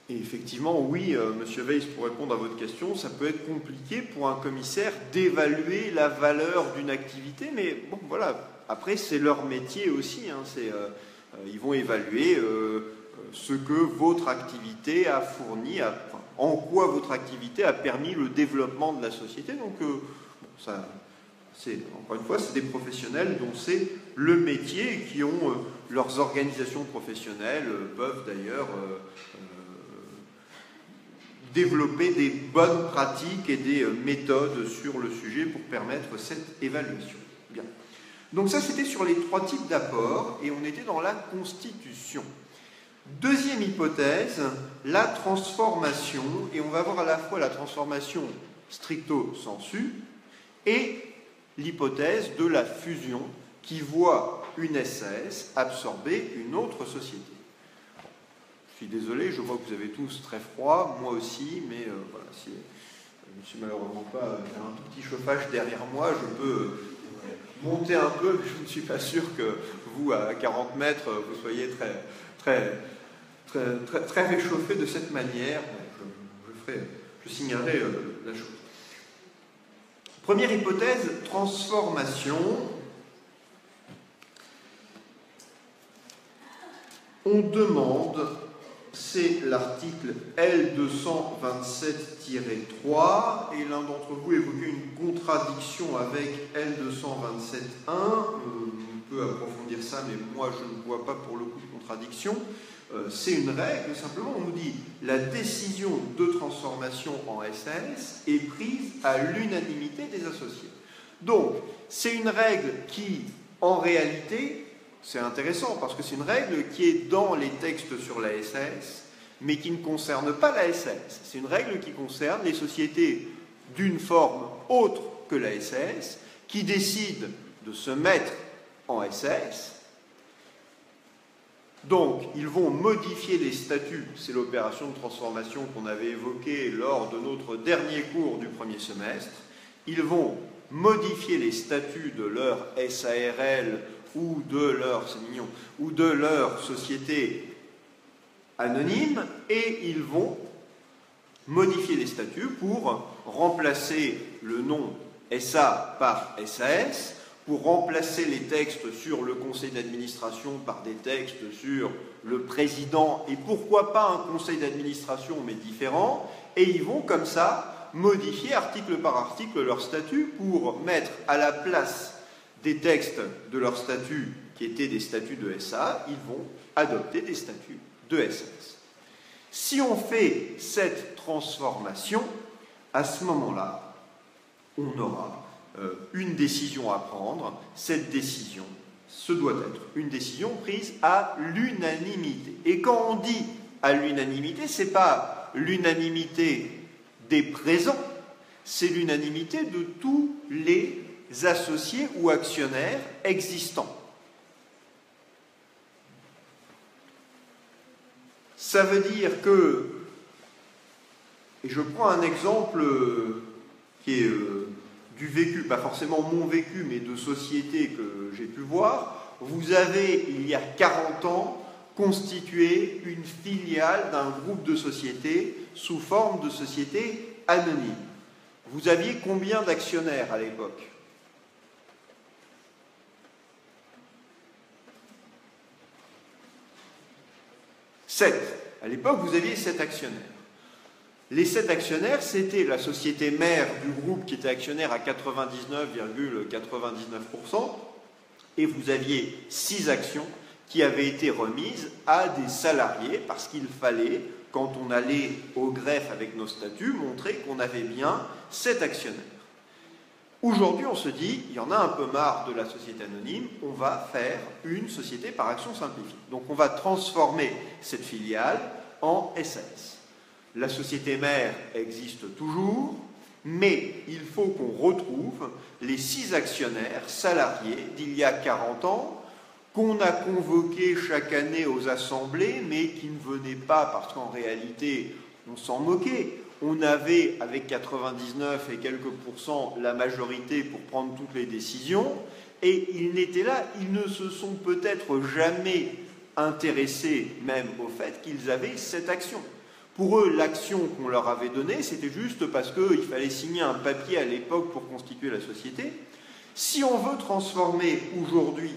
Et effectivement, oui, Monsieur Weiss, pour répondre à votre question, ça peut être compliqué pour un commissaire d'évaluer la valeur d'une activité, mais bon, voilà, après, c'est leur métier aussi, hein, ils vont évaluer ce que votre activité a fourni, en quoi votre activité a permis le développement de la société. Donc, encore une fois, c'est des professionnels dont c'est le métier et qui ont leurs organisations professionnelles, peuvent d'ailleurs développer des bonnes pratiques et des méthodes sur le sujet pour permettre cette évaluation. Bien. Donc ça, c'était sur les 3 types d'apports et on était dans la constitution. Deuxième hypothèse, la transformation, et on va voir à la fois la transformation stricto sensu et l'hypothèse de la fusion qui voit une SAS absorber une autre société. Je suis désolé, je vois que vous avez tous très froid, moi aussi, mais voilà, si je ne suis malheureusement pas, j'ai un tout petit chauffage derrière moi, je peux monter un peu, mais je ne suis pas sûr que vous, à 40 mètres, vous soyez très réchauffé de cette manière. Je signalerai la chose. Première hypothèse, transformation. On demande, c'est l'article L227-3, et l'un d'entre vous évoquait une contradiction avec L227-1. On peut approfondir ça, mais moi je ne vois pas pour le coup de contradiction. C'est une règle, simplement on nous dit la décision de transformation en SAS est prise à l'unanimité des associés. Donc, c'est une règle qui, en réalité, c'est intéressant parce que c'est une règle qui est dans les textes sur la SAS, mais qui ne concerne pas la SAS. C'est une règle qui concerne les sociétés d'une forme autre que la SAS, qui décident de se mettre en SAS. Donc, ils vont modifier les statuts, c'est l'opération de transformation qu'on avait évoquée lors de notre dernier cours du premier semestre. Ils vont modifier les statuts de leur SARL ou de leur société anonyme, et ils vont modifier les statuts pour remplacer le nom SA par SAS, pour remplacer les textes sur le conseil d'administration par des textes sur le président, et pourquoi pas un conseil d'administration mais différent, et ils vont comme ça modifier article par article leur statut pour mettre à la place des textes de leur statut qui étaient des statuts de SA, ils vont adopter des statuts de SAS. Si on fait cette transformation, à ce moment-là, on aura une décision à prendre. Cette décision, ce doit être une décision prise à l'unanimité. Et quand on dit à l'unanimité, ce n'est pas l'unanimité des présents, c'est l'unanimité de tous les associés ou actionnaires existants. Ça veut dire que, et je prends un exemple qui est du vécu, pas forcément mon vécu, mais de société que j'ai pu voir, vous avez, il y a 40 ans, constitué une filiale d'un groupe de sociétés sous forme de société anonyme. Vous aviez combien d'actionnaires à l'époque ? 7. À l'époque, vous aviez 7 actionnaires. Les 7 actionnaires, c'était la société mère du groupe qui était actionnaire à 99,99%, et vous aviez 6 actions qui avaient été remises à des salariés parce qu'il fallait, quand on allait au greffe avec nos statuts, montrer qu'on avait bien 7 actionnaires. Aujourd'hui, on se dit, il y en a un peu marre de la société anonyme, on va faire une société par action simplifiée. Donc on va transformer cette filiale en SAS. La société mère existe toujours, mais il faut qu'on retrouve les 6 actionnaires salariés d'il y a 40 ans, qu'on a convoqués chaque année aux assemblées, mais qui ne venaient pas parce qu'en réalité, on s'en moquait. On avait, avec 99 et quelques pourcents, la majorité pour prendre toutes les décisions, et ils n'étaient là, ils ne se sont peut-être jamais intéressés même au fait qu'ils avaient cette action. Pour eux, l'action qu'on leur avait donnée, c'était juste parce qu'il fallait signer un papier à l'époque pour constituer la société. Si on veut transformer aujourd'hui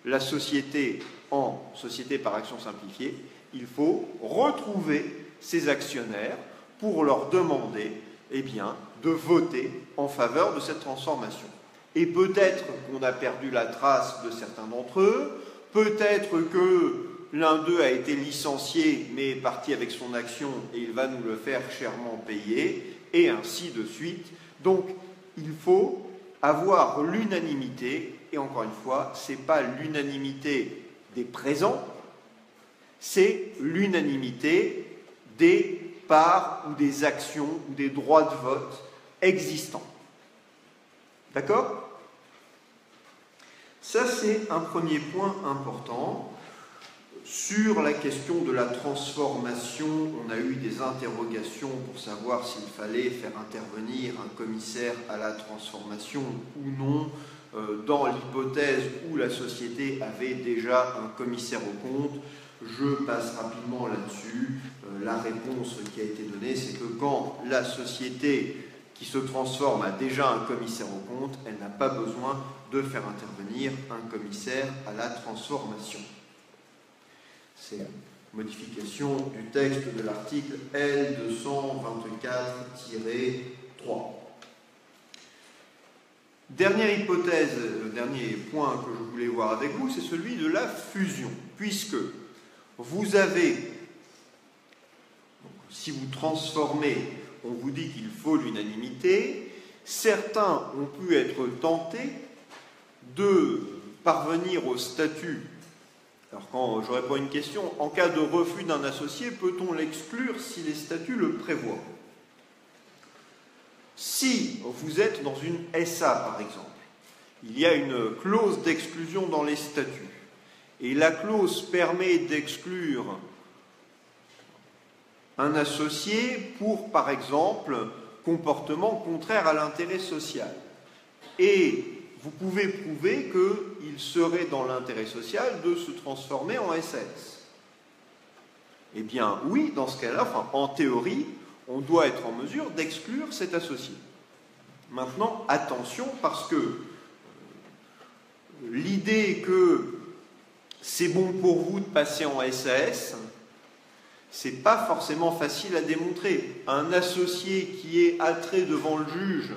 la société en société par action simplifiée, il faut retrouver ces actionnaires pour leur demander, eh bien, de voter en faveur de cette transformation. Et peut-être qu'on a perdu la trace de certains d'entre eux, peut-être que l'un d'eux a été licencié, mais est parti avec son action et il va nous le faire chèrement payer, et ainsi de suite. Donc, il faut avoir l'unanimité, et encore une fois, ce n'est pas l'unanimité des présents, c'est l'unanimité des parts ou des actions ou des droits de vote existants. D'accord ? Ça, c'est un premier point important. Sur la question de la transformation, on a eu des interrogations pour savoir s'il fallait faire intervenir un commissaire à la transformation ou non, dans l'hypothèse où la société avait déjà un commissaire aux comptes. Je passe rapidement là-dessus. La réponse qui a été donnée, c'est que quand la société qui se transforme a déjà un commissaire aux comptes, elle n'a pas besoin de faire intervenir un commissaire à la transformation. C'est une modification du texte de l'article L224-3. Dernière hypothèse, dernier point que je voulais voir avec vous, c'est celui de la fusion, puisque vous avez, si vous transformez, on vous dit qu'il faut l'unanimité, certains ont pu être tentés de parvenir au statut. Alors quand je réponds à une question, en cas de refus d'un associé, peut-on l'exclure si les statuts le prévoient ? Si vous êtes dans une SA, par exemple, il y a une clause d'exclusion dans les statuts, et la clause permet d'exclure un associé pour, par exemple, comportement contraire à l'intérêt social. Et vous pouvez prouver qu'il serait dans l'intérêt social de se transformer en SAS. Eh bien, oui, dans ce cas-là, en théorie, on doit être en mesure d'exclure cet associé. Maintenant, attention, parce que l'idée que c'est bon pour vous de passer en SAS, c'est pas forcément facile à démontrer. Un associé qui est attrait devant le juge,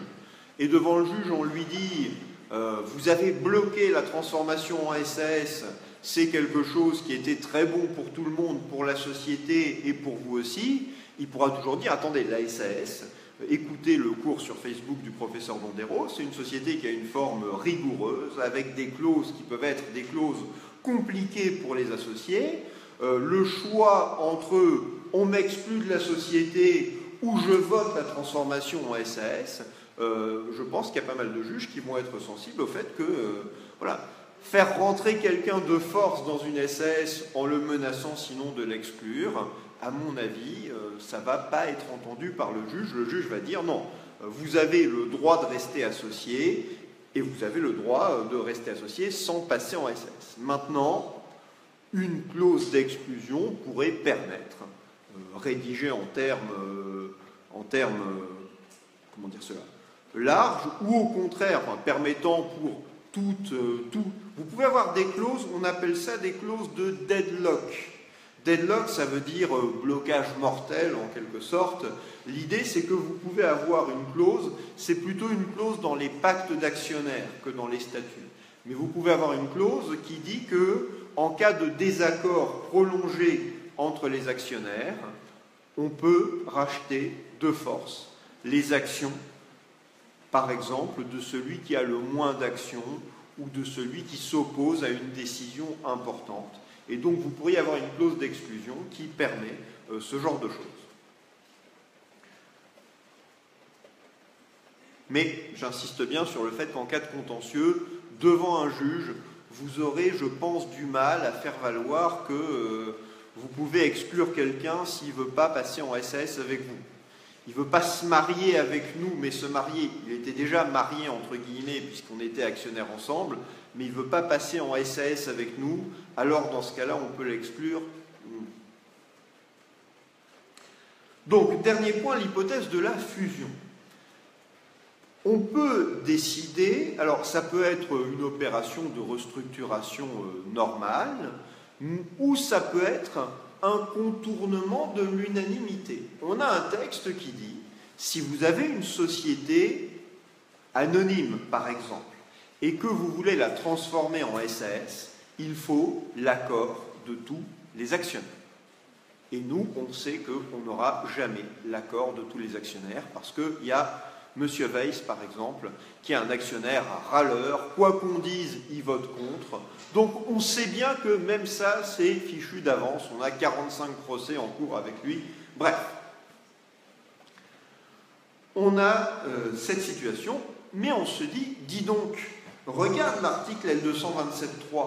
et devant le juge on lui dit vous avez bloqué la transformation en SAS, c'est quelque chose qui était très bon pour tout le monde, pour la société et pour vous aussi, il pourra toujours dire attendez, la SAS, écoutez le cours sur Facebook du professeur Dondero, c'est une société qui a une forme rigoureuse, avec des clauses qui peuvent être des clauses compliquées pour les associés. Le choix entre on m'exclut de la société ou je vote la transformation en SAS, je pense qu'il y a pas mal de juges qui vont être sensibles au fait que voilà, faire rentrer quelqu'un de force dans une SAS en le menaçant sinon de l'exclure, à mon avis, ça ne va pas être entendu par le juge. Le juge va dire non, vous avez le droit de rester associé et vous avez le droit de rester associé sans passer en SAS. Maintenant, une clause d'exclusion pourrait permettre, rédigée en termes comment dire cela, larges, ou au contraire, permettant pour tout. Vous pouvez avoir des clauses, on appelle ça des clauses de deadlock. Deadlock, ça veut dire blocage mortel en quelque sorte. L'idée, c'est que vous pouvez avoir une clause, c'est plutôt une clause dans les pactes d'actionnaires que dans les statuts. Mais vous pouvez avoir une clause qui dit que, en cas de désaccord prolongé entre les actionnaires, on peut racheter de force les actions, par exemple, de celui qui a le moins d'actions ou de celui qui s'oppose à une décision importante. Et donc, vous pourriez avoir une clause d'exclusion qui permet ce genre de choses. Mais j'insiste bien sur le fait qu'en cas de contentieux, devant un juge, vous aurez, je pense, du mal à faire valoir que vous pouvez exclure quelqu'un s'il ne veut pas passer en SAS avec vous. Il ne veut pas se marier avec nous, mais se marier. Il était déjà marié, entre guillemets, puisqu'on était actionnaires ensemble, mais il ne veut pas passer en SAS avec nous, alors dans ce cas-là, on peut l'exclure. Donc, dernier point, l'hypothèse de la fusion. On peut décider, alors ça peut être une opération de restructuration normale, ou ça peut être un contournement de l'unanimité. On a un texte qui dit, si vous avez une société anonyme, par exemple, et que vous voulez la transformer en SAS, il faut l'accord de tous les actionnaires. Et nous, on sait qu'on n'aura jamais l'accord de tous les actionnaires, parce qu'il y a M. Weiss, par exemple, qui est un actionnaire râleur, quoi qu'on dise, il vote contre. Donc on sait bien que même ça, c'est fichu d'avance. On a 45 procès en cours avec lui. Bref, on a cette situation, mais on se dit, dis donc, regarde l'article L227.3,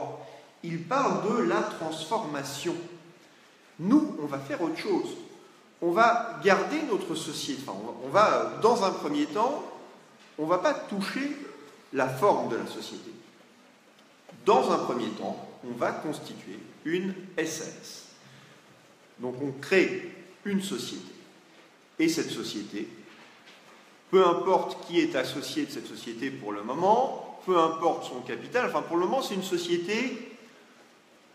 il parle de la transformation. Nous, on va faire autre chose. On va garder notre société. Enfin, on va, dans un premier temps, on ne va pas toucher la forme de la société. Dans un premier temps, on va constituer une SAS. Donc on crée une société. Et cette société, peu importe qui est associé de cette société pour le moment, peu importe son capital, enfin pour le moment c'est une société,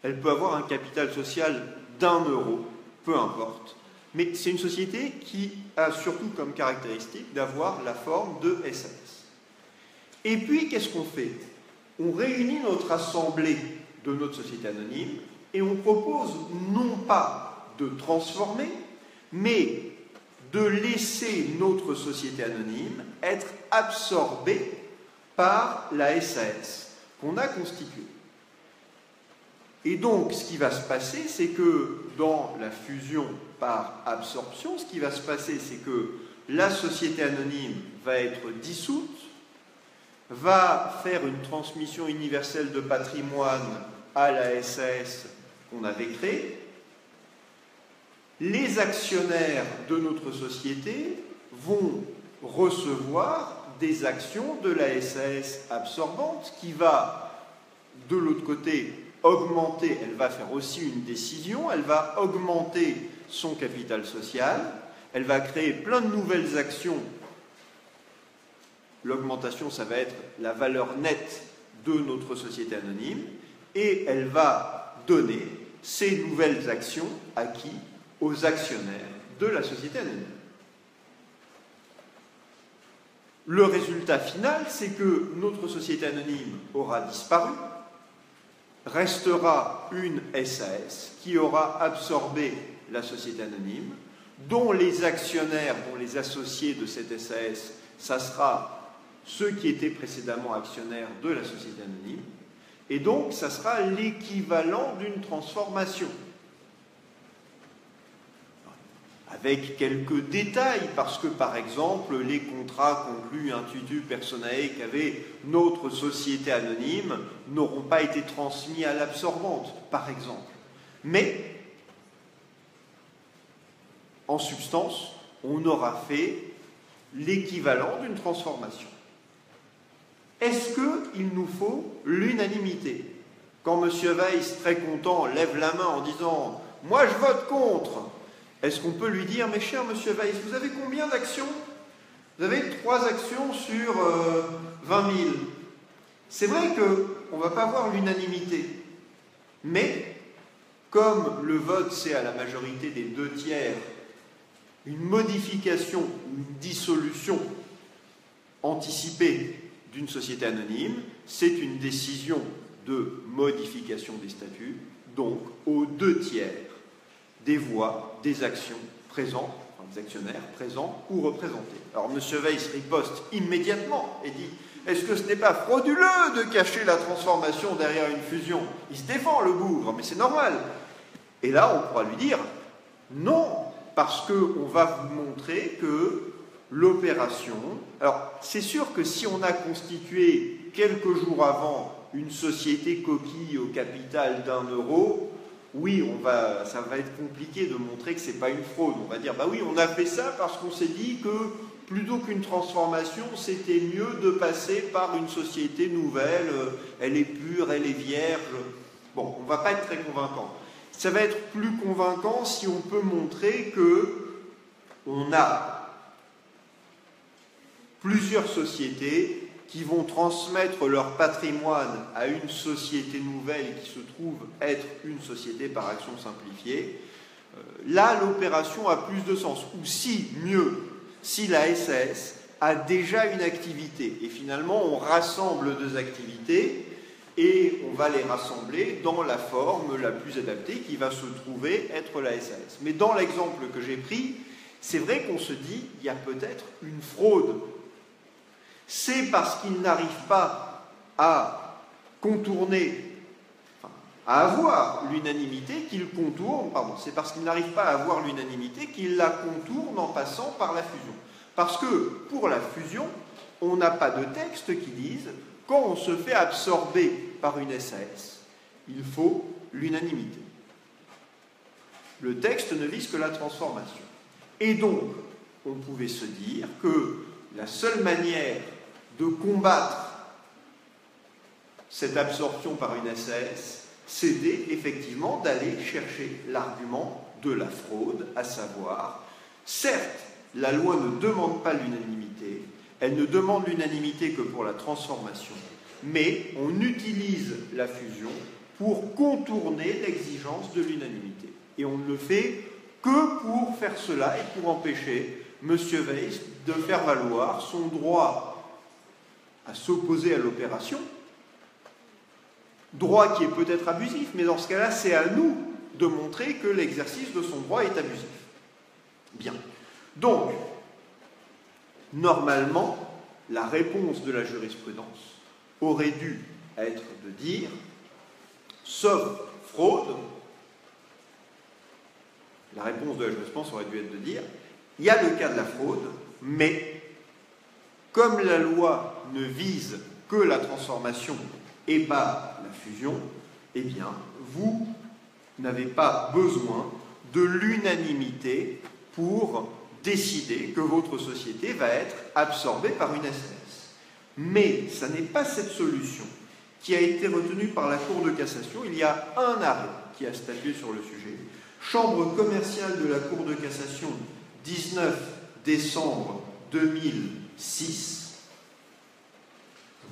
elle peut avoir un capital social d'1 euro, peu importe. Mais c'est une société qui a surtout comme caractéristique d'avoir la forme de SAS. Et puis, qu'est-ce qu'on fait? On réunit notre assemblée de notre société anonyme et on propose non pas de transformer, mais de laisser notre société anonyme être absorbée par la SAS qu'on a constituée. Et donc, ce qui va se passer, c'est que dans la fusion par absorption, ce qui va se passer, c'est que la société anonyme va être dissoute, va faire une transmission universelle de patrimoine à la SAS qu'on avait créée. Les actionnaires de notre société vont recevoir des actions de la SAS absorbante qui va, de l'autre côté, augmenter, elle va faire aussi une décision, elle va augmenter son capital social, elle va créer plein de nouvelles actions. L'augmentation, ça va être la valeur nette de notre société anonyme et elle va donner ces nouvelles actions à qui? Aux actionnaires de la société anonyme. Le résultat final, c'est que notre société anonyme aura disparu, restera une SAS qui aura absorbé la société anonyme, dont les actionnaires, dont les associés de cette SAS, ça sera ceux qui étaient précédemment actionnaires de la société anonyme, et donc ça sera l'équivalent d'une transformation. Avec quelques détails, parce que par exemple, les contrats conclus intuitu personae qu'avait notre société anonyme n'auront pas été transmis à l'absorbante, par exemple. Mais, en substance, on aura fait l'équivalent d'une transformation. Est-ce qu'il nous faut l'unanimité? Quand M. Weiss, très content, lève la main en disant « Moi, je vote contre », est-ce qu'on peut lui dire « Mes chers M. Weiss, vous avez combien d'actions? Vous avez 3 actions sur 20 000. » C'est vrai qu'on ne va pas avoir l'unanimité, mais comme le vote, c'est à la majorité des 2/3 une modification ou une dissolution anticipée d'une société anonyme, c'est une décision de modification des statuts, donc aux 2/3 des voix, des actions présents, enfin des actionnaires présents ou représentés. Alors M. Weiss riposte immédiatement et dit « Est-ce que ce n'est pas frauduleux de cacher la transformation derrière une fusion ?» Il se défend, le bougre, mais c'est normal. Et là, on pourra lui dire « Non, parce qu'on va vous montrer que l'opération... » Alors, c'est sûr que si on a constitué quelques jours avant une société coquille au capital d'1 €, oui, ça va être compliqué de montrer que ce n'est pas une fraude. On va dire, bah oui, on a fait ça parce qu'on s'est dit que plutôt qu'une transformation, c'était mieux de passer par une société nouvelle, elle est pure, elle est vierge. Bon, on ne va pas être très convaincant. Ça va être plus convaincant si on peut montrer qu'on a plusieurs sociétés qui vont transmettre leur patrimoine à une société nouvelle qui se trouve être une société par action simplifiée, là, l'opération a plus de sens. Ou si, mieux, si la SAS a déjà une activité. Et finalement, on rassemble 2 activités et on va les rassembler dans la forme la plus adaptée qui va se trouver être la SAS. Mais dans l'exemple que j'ai pris, c'est vrai qu'on se dit, il y a peut-être une fraude. C'est parce qu'il n'arrive pas à contourner, à avoir l'unanimité qu'il contourne, c'est parce qu'il n'arrive pas à avoir l'unanimité qu'il la contourne en passant par la fusion. Parce que pour la fusion, on n'a pas de texte qui dise quand on se fait absorber par une SAS, il faut l'unanimité. Le texte ne vise que la transformation. Et donc, on pouvait se dire que la seule manière de combattre cette absorption par une SAS, c'était effectivement d'aller chercher l'argument de la fraude, à savoir, certes, la loi ne demande pas l'unanimité, elle ne demande l'unanimité que pour la transformation, mais on utilise la fusion pour contourner l'exigence de l'unanimité. Et on ne le fait que pour faire cela et pour empêcher M. Weiss de faire valoir son droit à s'opposer à l'opération, droit qui est peut-être abusif, mais dans ce cas-là, c'est à nous de montrer que l'exercice de son droit est abusif. Bien. Donc, normalement, la réponse de la jurisprudence aurait dû être de dire, sauf fraude, la réponse de la jurisprudence aurait dû être de dire, il y a le cas de la fraude, mais comme la loi ne vise que la transformation et pas la fusion, eh bien, vous n'avez pas besoin de l'unanimité pour décider que votre société va être absorbée par une SAS. Mais ça n'est pas cette solution qui a été retenue par la Cour de cassation. Il y a un arrêt qui a statué sur le sujet. Chambre commerciale de la Cour de cassation, 19 décembre 2006.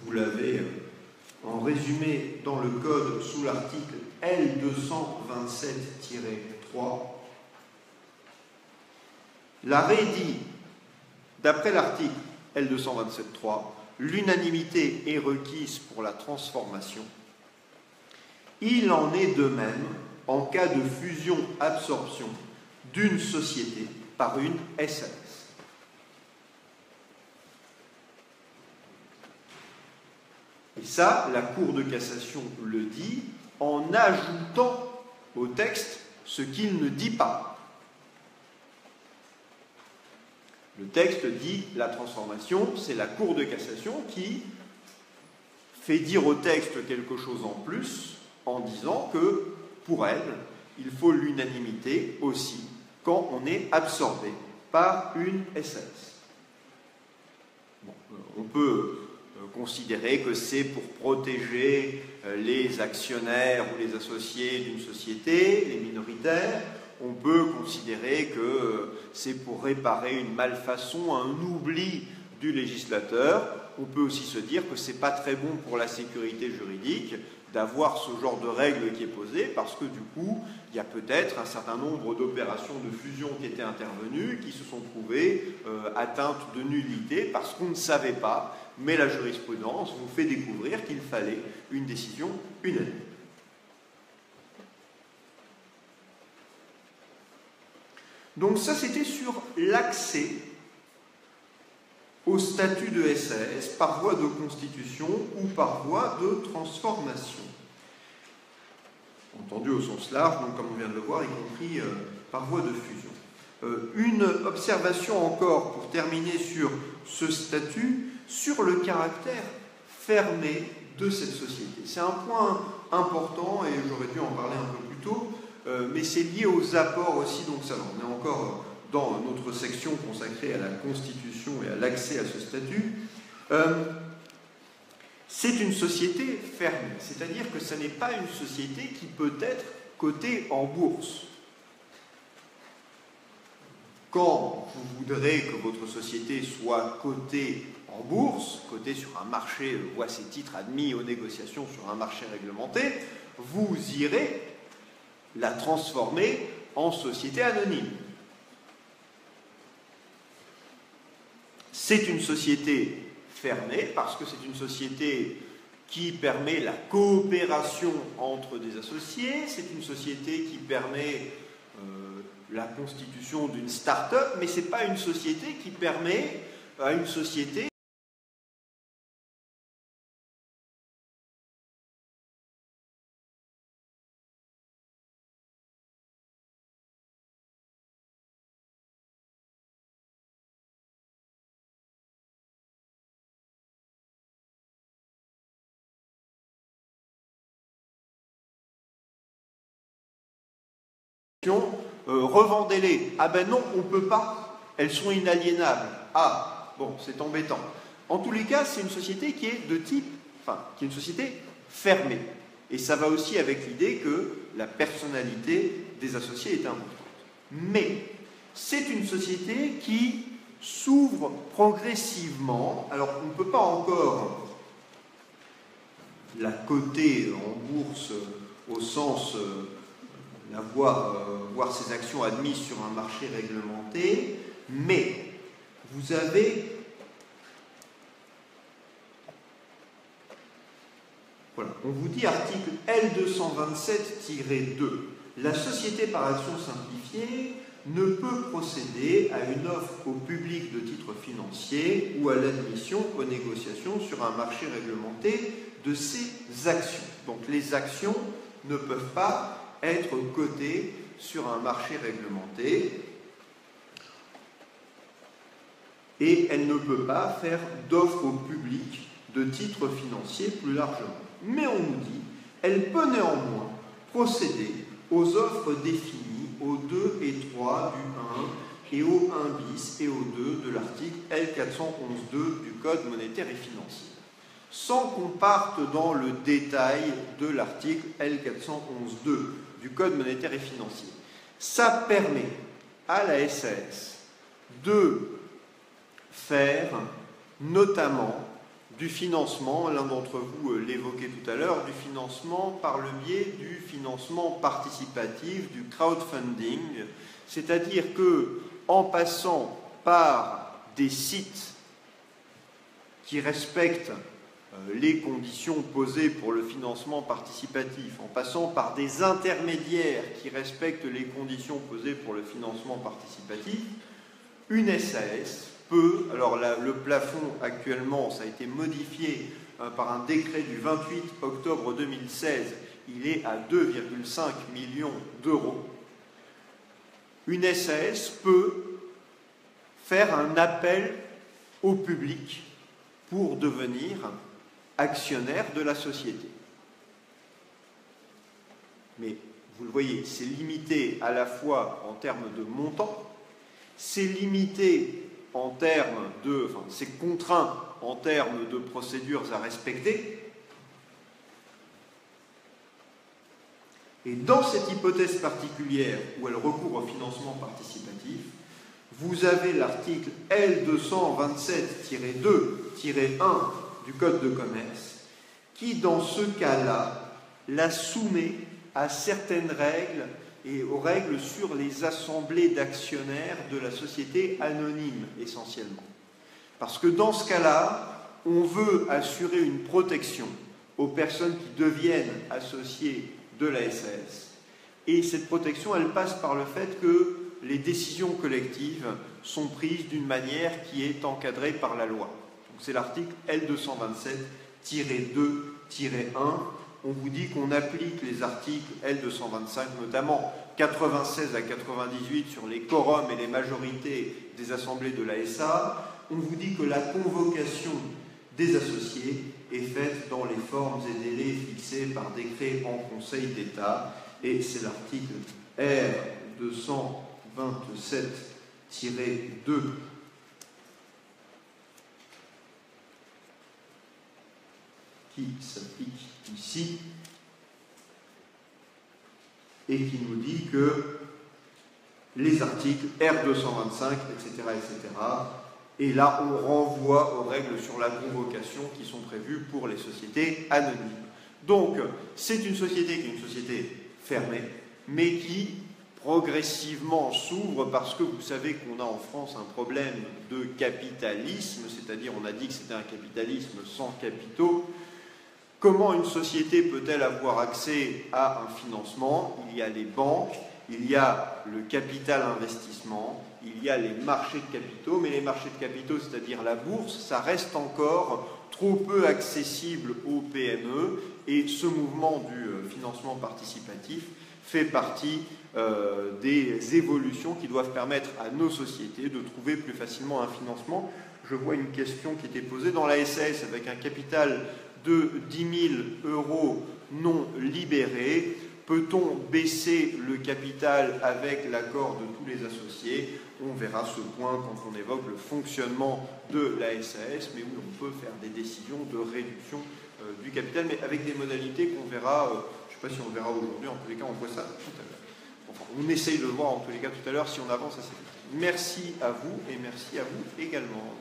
Vous l'avez en résumé dans le code sous l'article L227-3. L'arrêt dit, d'après l'article L227-3, l'unanimité est requise pour la transformation. Il en est de même en cas de fusion-absorption d'une société par une SAS. Et ça, la Cour de cassation le dit en ajoutant au texte ce qu'il ne dit pas. Le texte dit la transformation, c'est la Cour de cassation qui fait dire au texte quelque chose en plus en disant que, pour elle, il faut l'unanimité aussi quand on est absorbé par une SAS. Bon, on peut considérer que c'est pour protéger les actionnaires ou les associés d'une société, les minoritaires. On peut considérer que c'est pour réparer une malfaçon, un oubli du législateur. On peut aussi se dire que ce n'est pas très bon pour la sécurité juridique d'avoir ce genre de règle qui est posée, parce que du coup, il y a peut-être un certain nombre d'opérations de fusion qui étaient intervenues, qui se sont trouvées atteintes de nullité, parce qu'on ne savait pas, mais la jurisprudence nous fait découvrir qu'il fallait une décision unanime. Donc ça, c'était sur l'accès au statut de SAS par voie de constitution ou par voie de transformation. Entendu au sens large, donc comme on vient de le voir, y compris par voie de fusion. Une observation encore pour terminer sur ce statut, sur le caractère fermé de cette société. C'est un point important et j'aurais dû en parler un peu plus tôt, mais c'est lié aux apports aussi, donc ça, on est encore dans notre section consacrée à la Constitution et à l'accès à ce statut. C'est une société fermée, c'est-à-dire que ce n'est pas une société qui peut être cotée en bourse. Quand vous voudrez que votre société soit cotée en bourse, cotée sur un marché, voit ses titres admis aux négociations sur un marché réglementé, vous irez la transformer en société anonyme. C'est une société fermée parce que c'est une société qui permet la coopération entre des associés, c'est une société qui permet la constitution d'une start-up, mais ce n'est pas une société qui permet à une société revendez-les. Ah ben non, on ne peut pas. Elles sont inaliénables. Ah, bon, c'est embêtant. En tous les cas, c'est une société qui est de type, qui est une société fermée. Et ça va aussi avec l'idée que la personnalité des associés est importante. Mais c'est une société qui s'ouvre progressivement. Alors, on ne peut pas encore la coter en bourse au sens voir ses actions admises sur un marché réglementé, mais vous avez voilà, on vous dit article L227-2, la société par action simplifiée ne peut procéder à une offre au public de titres financiers ou à l'admission aux négociations sur un marché réglementé de ses actions. Donc les actions ne peuvent pas être cotées sur un marché réglementé et elle ne peut pas faire d'offre au public de titres financiers plus largement. Mais on nous dit, elle peut néanmoins procéder aux offres définies aux 2 et 3 du 1 et au 1 bis et au 2 de l'article L411-2 du Code monétaire et financier. Sans qu'on parte dans le détail de l'article L411-2 du Code monétaire et financier. Ça permet à la SAS de faire notamment du financement, l'un d'entre vous l'évoquait tout à l'heure, du financement par le biais du financement participatif, du crowdfunding, c'est-à-dire que en passant par des sites qui respectent les conditions posées pour le financement participatif, en passant par des intermédiaires qui respectent les conditions posées pour le financement participatif, une SAS peut, alors le plafond actuellement, ça a été modifié par un décret du 28 octobre 2016, il est à 2,5 millions d'euros. Une SAS peut faire un appel au public pour devenir actionnaire de la société. Mais vous le voyez, c'est limité à la fois en termes de montant, c'est limité en termes de, enfin, c'est contraint en termes de procédures à respecter. Et dans cette hypothèse particulière où elle recourt au financement participatif, vous avez l'article L227-2-1 du Code de commerce qui, dans ce cas-là, la soumet à certaines règles et aux règles sur les assemblées d'actionnaires de la société anonyme, essentiellement. Parce que dans ce cas-là, on veut assurer une protection aux personnes qui deviennent associées de la SAS. Et cette protection, elle passe par le fait que les décisions collectives sont prises d'une manière qui est encadrée par la loi. C'est l'article L227-2-1. On vous dit qu'on applique les articles L225, notamment 96 à 98 sur les quorums et les majorités des assemblées de la SA. On vous dit que la convocation des associés est faite dans les formes et délais fixés par décret en Conseil d'État. Et c'est l'article R227-2 qui s'applique ici et qui nous dit que les articles R225, etc., etc., et là on renvoie aux règles sur la convocation qui sont prévues pour les sociétés anonymes. Donc c'est une société qui est une société fermée, mais qui progressivement s'ouvre parce que vous savez qu'on a en France un problème de capitalisme, c'est-à-dire on a dit que c'était un capitalisme sans capitaux. Comment une société peut-elle avoir accès à un financement? Il y a les banques, il y a le capital investissement, il y a les marchés de capitaux, mais les marchés de capitaux, c'est-à-dire la bourse, ça reste encore trop peu accessible aux PME, et ce mouvement du financement participatif fait partie des évolutions qui doivent permettre à nos sociétés de trouver plus facilement un financement. Je vois une question qui était posée dans la SAS avec un capital de 10 000 euros non libérés. Peut-on baisser le capital avec l'accord de tous les associés? On verra ce point quand on évoque le fonctionnement de la SAS, mais oui, on peut faire des décisions de réduction du capital, mais avec des modalités qu'on verra, je ne sais pas si on verra aujourd'hui, en tous les cas on voit ça tout à l'heure. Enfin, on essaye de le voir en tous les cas tout à l'heure si on avance assez vite. Merci à vous et merci à vous également.